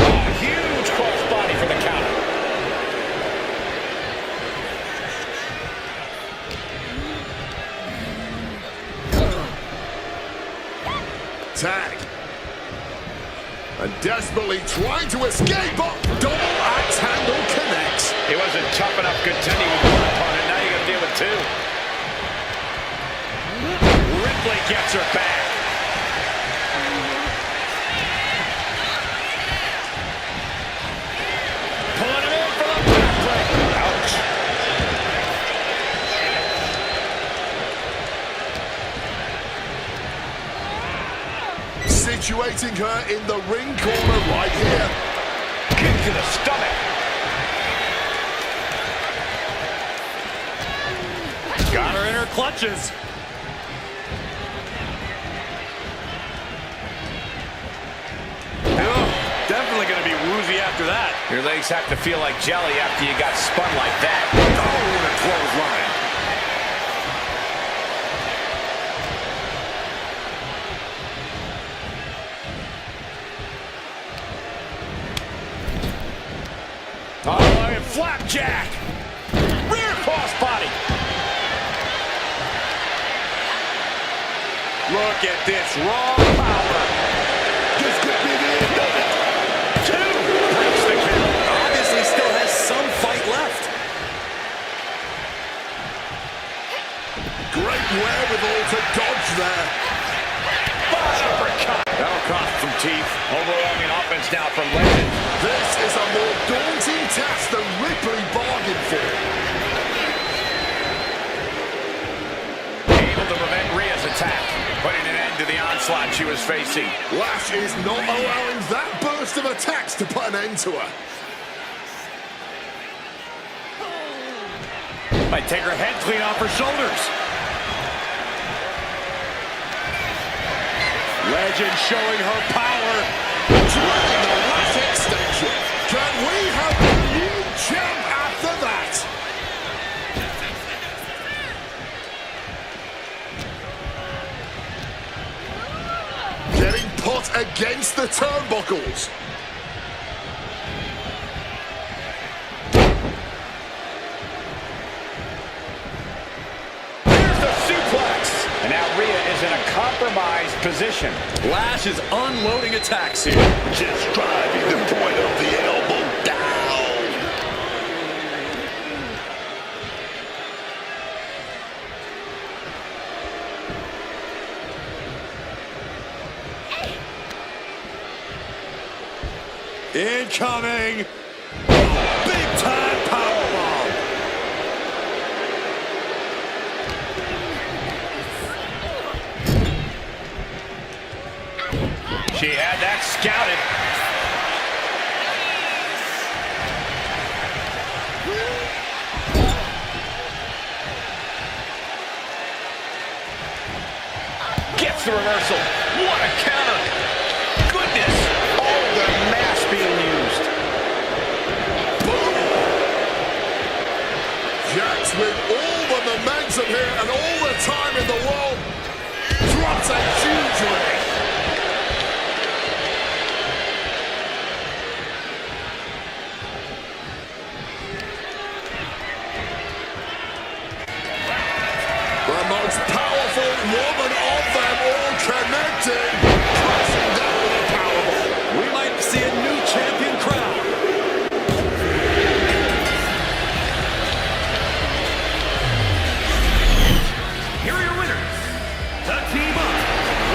Oh, huge crossbody for the counter. Tag. And desperately trying to escape, but double axe handle connects. He wasn't tough enough contending with one opponent. Now you got to deal with two. Ripley gets her back. Pulling him in for the backbreaker. Ouch. Situating her in the ring corner right here. Kick to the stomach. Got her in her clutches. Oh, definitely after that. Your legs have to feel like jelly after you got spun like that. Oh, what a clothesline. Oh, and flapjack. Rear cross body. Look at this raw power. This could be the end of it. Two. Breaks the count. Obviously still has some fight left. Great wherewithal to dodge there. Uppercut. That'll cost some teeth. Overwhelming offense now from Legend. This is a more daunting task than Ripley bargained for. Able to prevent Rhea's attack, putting an end to the onslaught she was facing. Lash is not allowing that burst of attacks to put an end to her. Might take her head clean off her shoulders. Legend showing her power. Drilling the lash extension. Can we have a new champ after that? Getting put against the turnbuckles. There's the suplex. And now Rhea is in a compromised position. Lash is unloading attacks here. Just driving the point of the elbow down. Incoming. Big time powerbomb. She had that scouted. Gets the reversal. What a counter. Goodness. Oh, the mass being used. Jax with all the momentum here and all the time in the world. Drops a huge leg. The most powerful woman of them all connecting. Crashing down with a powerbomb. We might see a new champion crowned. Here are your winners, the team of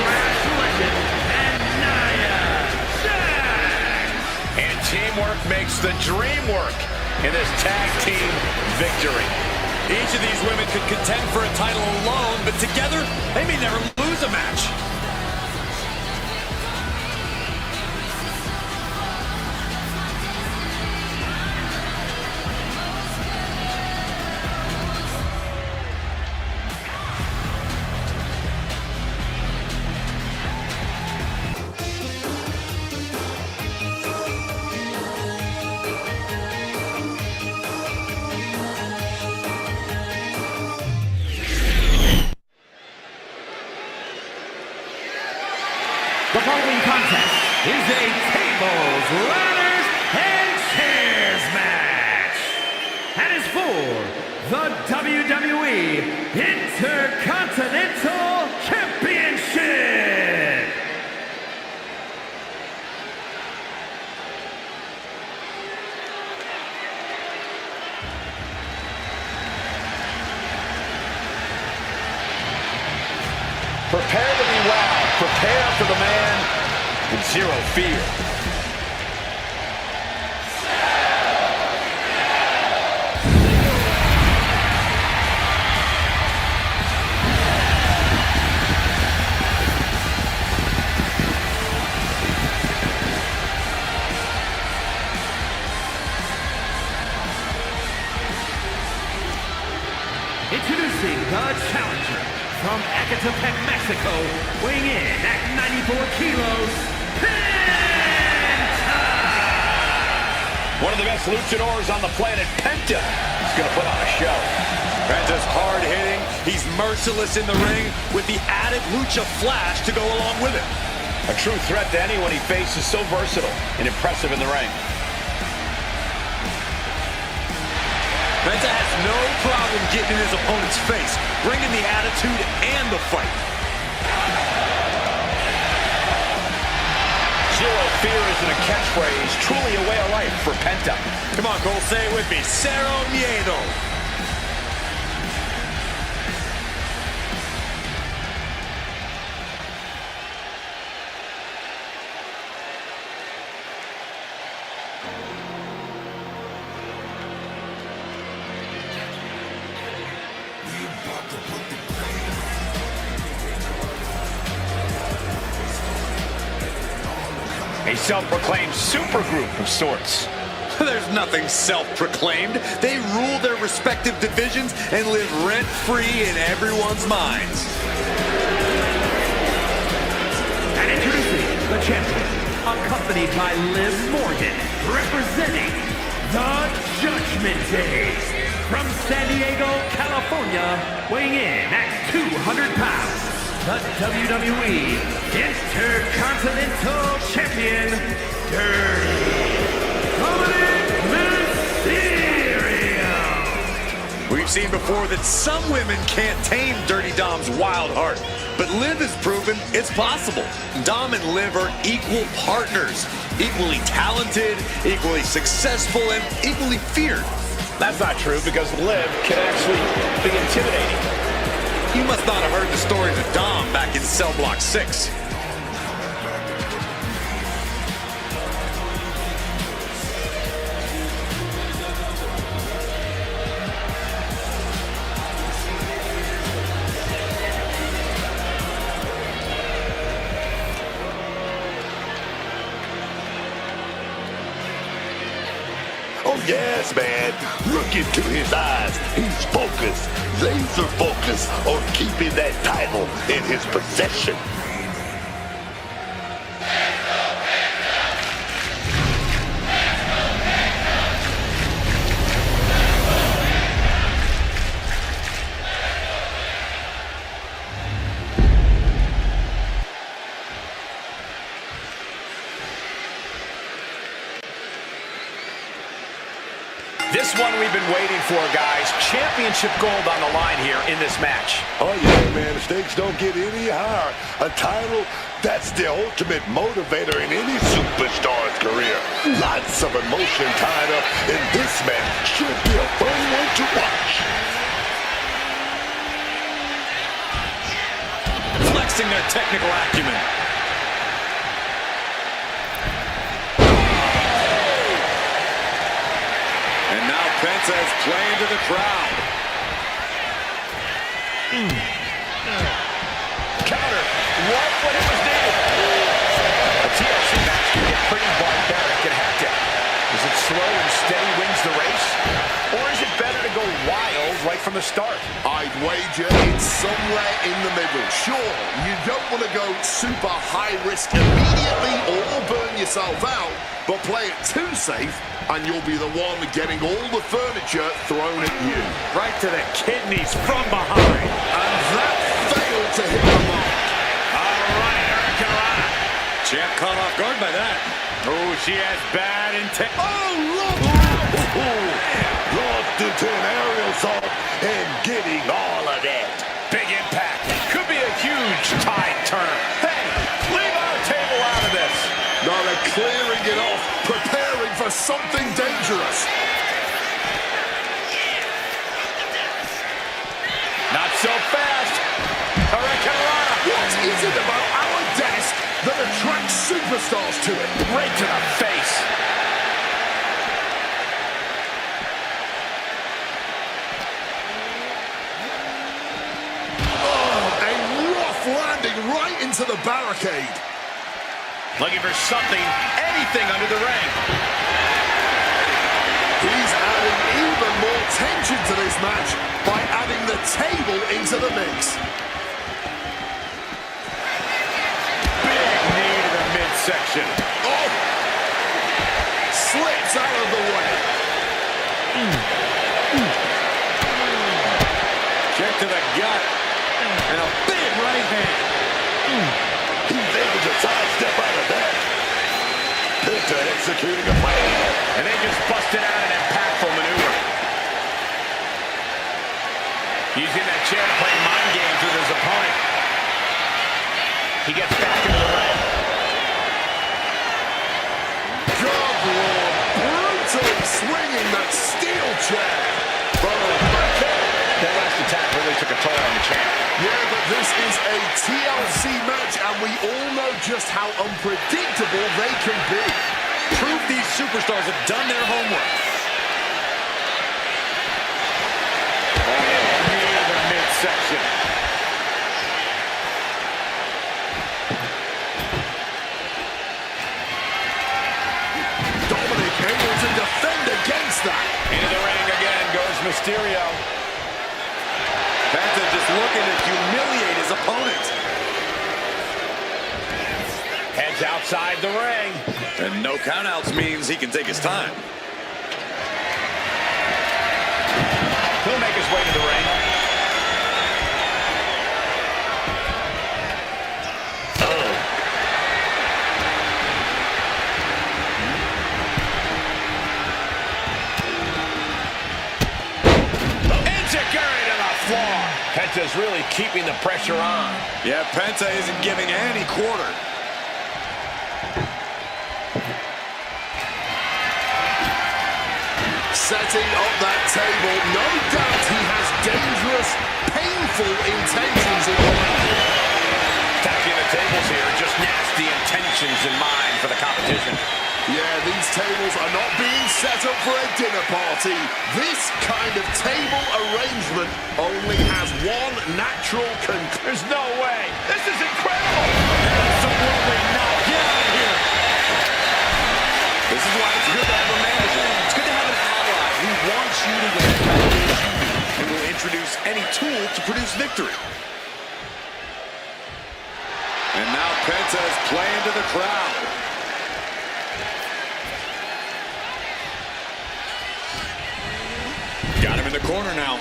Lash Legend and Nia Jax. And teamwork makes the dream work in this tag team victory. Each of these women could contend for a title alone, but together, they may never lose a match. The following contest is a tables, ladders, and chairs match. And is for the WWE Intercontinental Championship. Prepare to be wowed. Prepare for the man with zero fear. Introducing the challenger from Ecatepec, Mexico, weighing in at 94 kilos, Penta! One of the best luchadors on the planet, Penta, is going to put on a show. Penta's hard-hitting. He's merciless in the ring with the added lucha flash to go along with it. A true threat to anyone he faces, so versatile and impressive in the ring. Penta has no problem getting in his opponent's face, bringing the attitude and the fight. Zero fear isn't a catchphrase, truly a way of life for Penta. Come on, Cole, say it with me. Cero miedo. A self-proclaimed supergroup of sorts. There's nothing self-proclaimed. They rule their respective divisions and live rent-free in everyone's minds. And introducing the champion, accompanied by Liv Morgan, representing the Judgment Day. From San Diego, California, weighing in at 200 pounds, the WWE Intercontinental Champion, Dirty Mysterio. We've seen before that some women can't tame Dirty Dom's wild heart, but Liv has proven it's possible. Dom and Liv are equal partners, equally talented, equally successful, and equally feared. That's not true, because Liv can actually be intimidating. You must not have heard the stories of Dom back in Cell Block 6. Oh, yes, man. Look into his eyes. He's focused, laser focused on keeping that title in his possession. This one we've been waiting for, guys. Championship gold on the line here in this match. Oh, yeah, man. The stakes don't get any higher. A title, that's the ultimate motivator in any superstar's career. Lots of emotion tied up in this match. Should be a fun one to watch. Flexing their technical acumen. And now Penta is playing to the crowd. Counter. Right when it was needed. A TLC match can get pretty barbaric and hectic. Is it slow and steady wins the race? Or is it better to go wild right from the start? I'd wager it's somewhere in the middle. Sure, you don't want to go super high risk immediately or burn yourself out, but play it too safe and you'll be the one getting all the furniture thrown at you. Right to the kidneys from behind. And that failed to hit the mark. All right, Kelani. Champ caught off guard by that. Oh, she has bad intent. Oh, look! Lost into an aerial assault and getting all of that. Big impact. Could be a huge tide turn. Hey, leave our table out of this. Now they're clearing it off, preparing for something dangerous. Not so fast. Hurricanrana. What is it about our desk that attracts superstars to it? Right to the face. Oh, a rough landing right into the barricade. Looking for something, anything under the ring. He's adding even more tension to this match by adding the table into the mix. Big knee to the midsection. Oh! Slips out of the way. And a big right hand. He's able to sidestep out of that. Penta executing a plan. And they just busted out an impactful maneuver. Using that chair to play mind games with his opponent. He gets back into the ring. God, Lord, brutal swinging that steel chair. That last attack really took a toll on the champ. Yeah, but this is a TLC match, and we all know just how unpredictable they can be. Proof these superstars have done their homework. Near the midsection. Dominic able to defend against that. Into the ring again goes Mysterio. Penta just looking to humiliate his opponent. Heads outside the ring. And no countouts means he can take his time. He'll make his way to the ring. Penta's really keeping the pressure on. Yeah, Penta isn't giving any quarter. Setting up that table. No doubt he has dangerous, painful intentions in mind. Attacking the tables here, just nasty intentions in mind for the competition. Yeah, these tables are not being set up for a dinner party. This kind of table arrangement only has one natural conclusion. There's no way. This is incredible. Absolutely not. Get out of here. This is why it's good to have a manager. It's good to have an ally who wants you to win and will introduce any tool to produce victory. And now Penta is playing to the crowd. Got him in the corner now.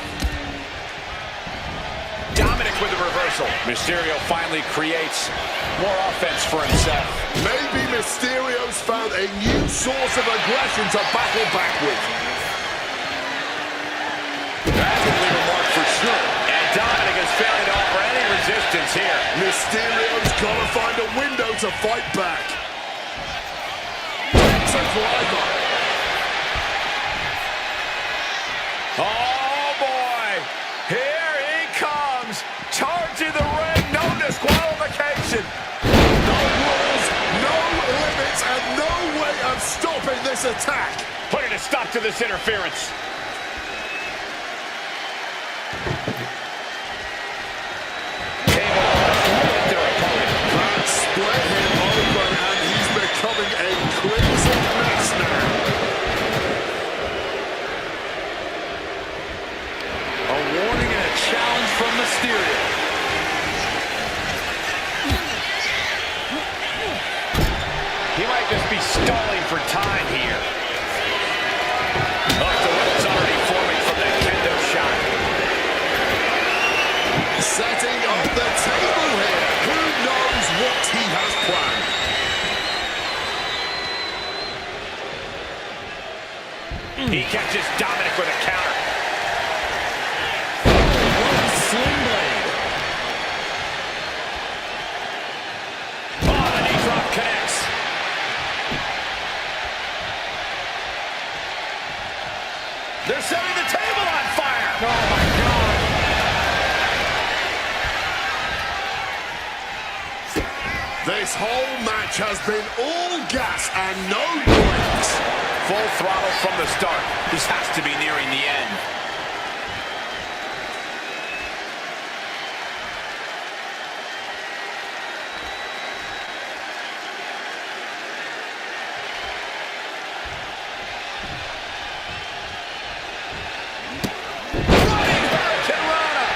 Dominic with the reversal. Mysterio finally creates more offense for himself. Maybe Mysterio's found a new source of aggression to battle back with. Badly remarked for sure. And Dominic is failing to offer any resistance here. Mysterio's got to find a window to fight back. Takes a driver. Oh, boy. Here he comes. Charging the ring. No disqualification. No rules, no limits, and no way of stopping this attack. Putting a stop to this interference. That split him open, and he's becoming a crimson mess now. A warning and a challenge from Mysterio. He might just be stalling for time here. Oh, the ropes already forming from that kendo shot. Setting up the table here. Who knows what he has planned? He catches Dominic with a counter. Sling blade. Oh, the knee drop connects. They're setting the table on fire. Oh, my God. This whole match has been all gas and no brakes. Full throttle from the start. This has to be nearing the end.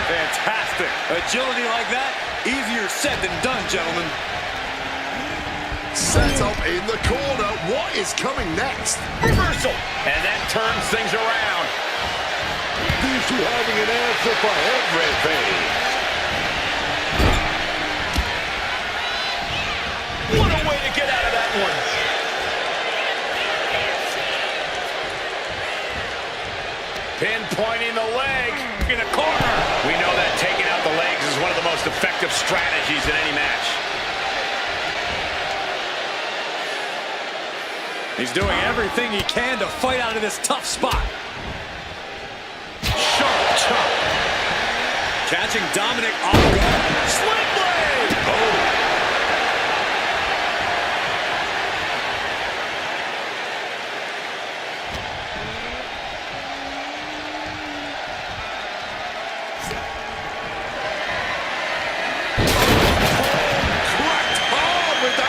Fantastic. Agility like that, easier said than done, gentlemen. Set up in the corner. What is coming next? Reversal. And that turns things around. These two having an answer for everything. Pinpointing the leg in the corner. We know that taking out the legs is one of the most effective strategies in any match. He's doing everything he can to fight out of this tough spot. Sharp chop. Catching Dominic off guard. Sling blade! Oh.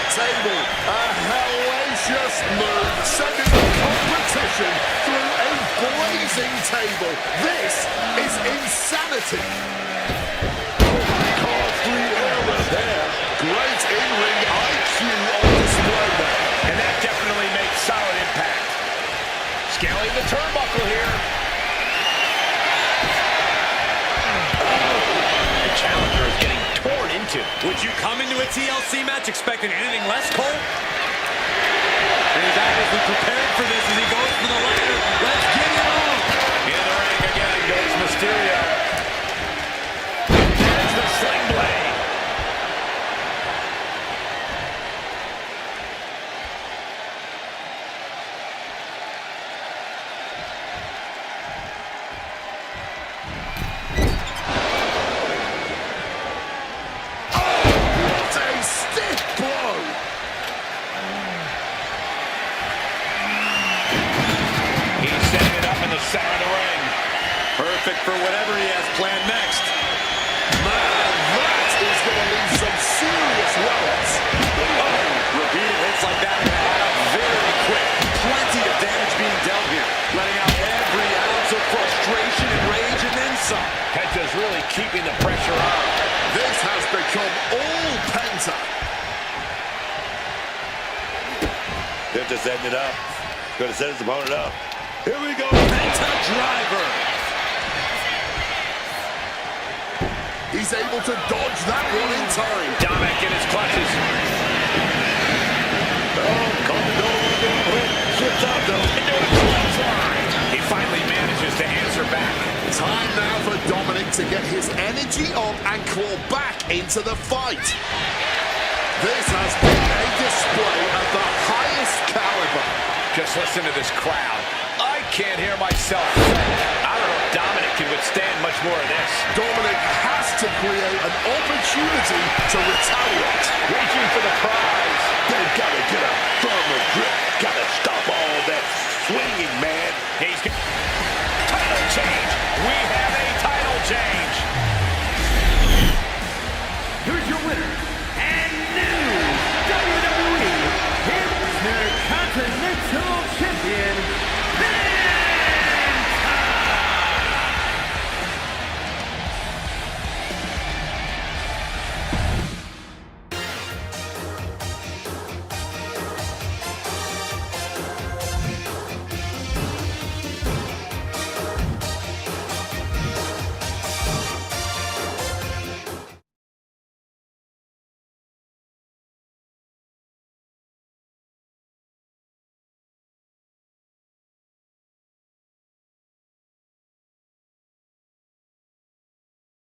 Table. A hellacious move, sending the competition through a blazing table. This is insanity. Costly error there. Great in-ring IQ on display there. And that definitely makes solid impact. Scaling the turnbuckle here. The challenger is getting torn into. Would you come into a TLC match expecting anything less, Cole? And he's obviously prepared for this as he goes for the ladder. Let's get it on! In the ring again goes Mysterio. There's the sling blade. Center of the ring. Perfect for whatever he has planned next. Man, that is going to leave some serious welts. Oh, repeated hits like that are going to add up very quick. Plenty of damage being dealt here. Letting out every ounce of frustration and rage and then some. Penta's really keeping the pressure on. This has become all Penta. Penta setting it up. Going to set his opponent up. Here we go. Penta driver. He's able to dodge that one in time. Dominic in his clutches. Slips out though. Into a clothesline. He finally manages to answer back. Time now for Dominic to get his energy up and claw back into the fight. This has been a display of the highest caliber. Just listen to this crowd. I can't hear myself. I don't know if Dominic can withstand much more of this. Dominic has to create an opportunity to retaliate. Reaching for the prize. They've got to get a firmer grip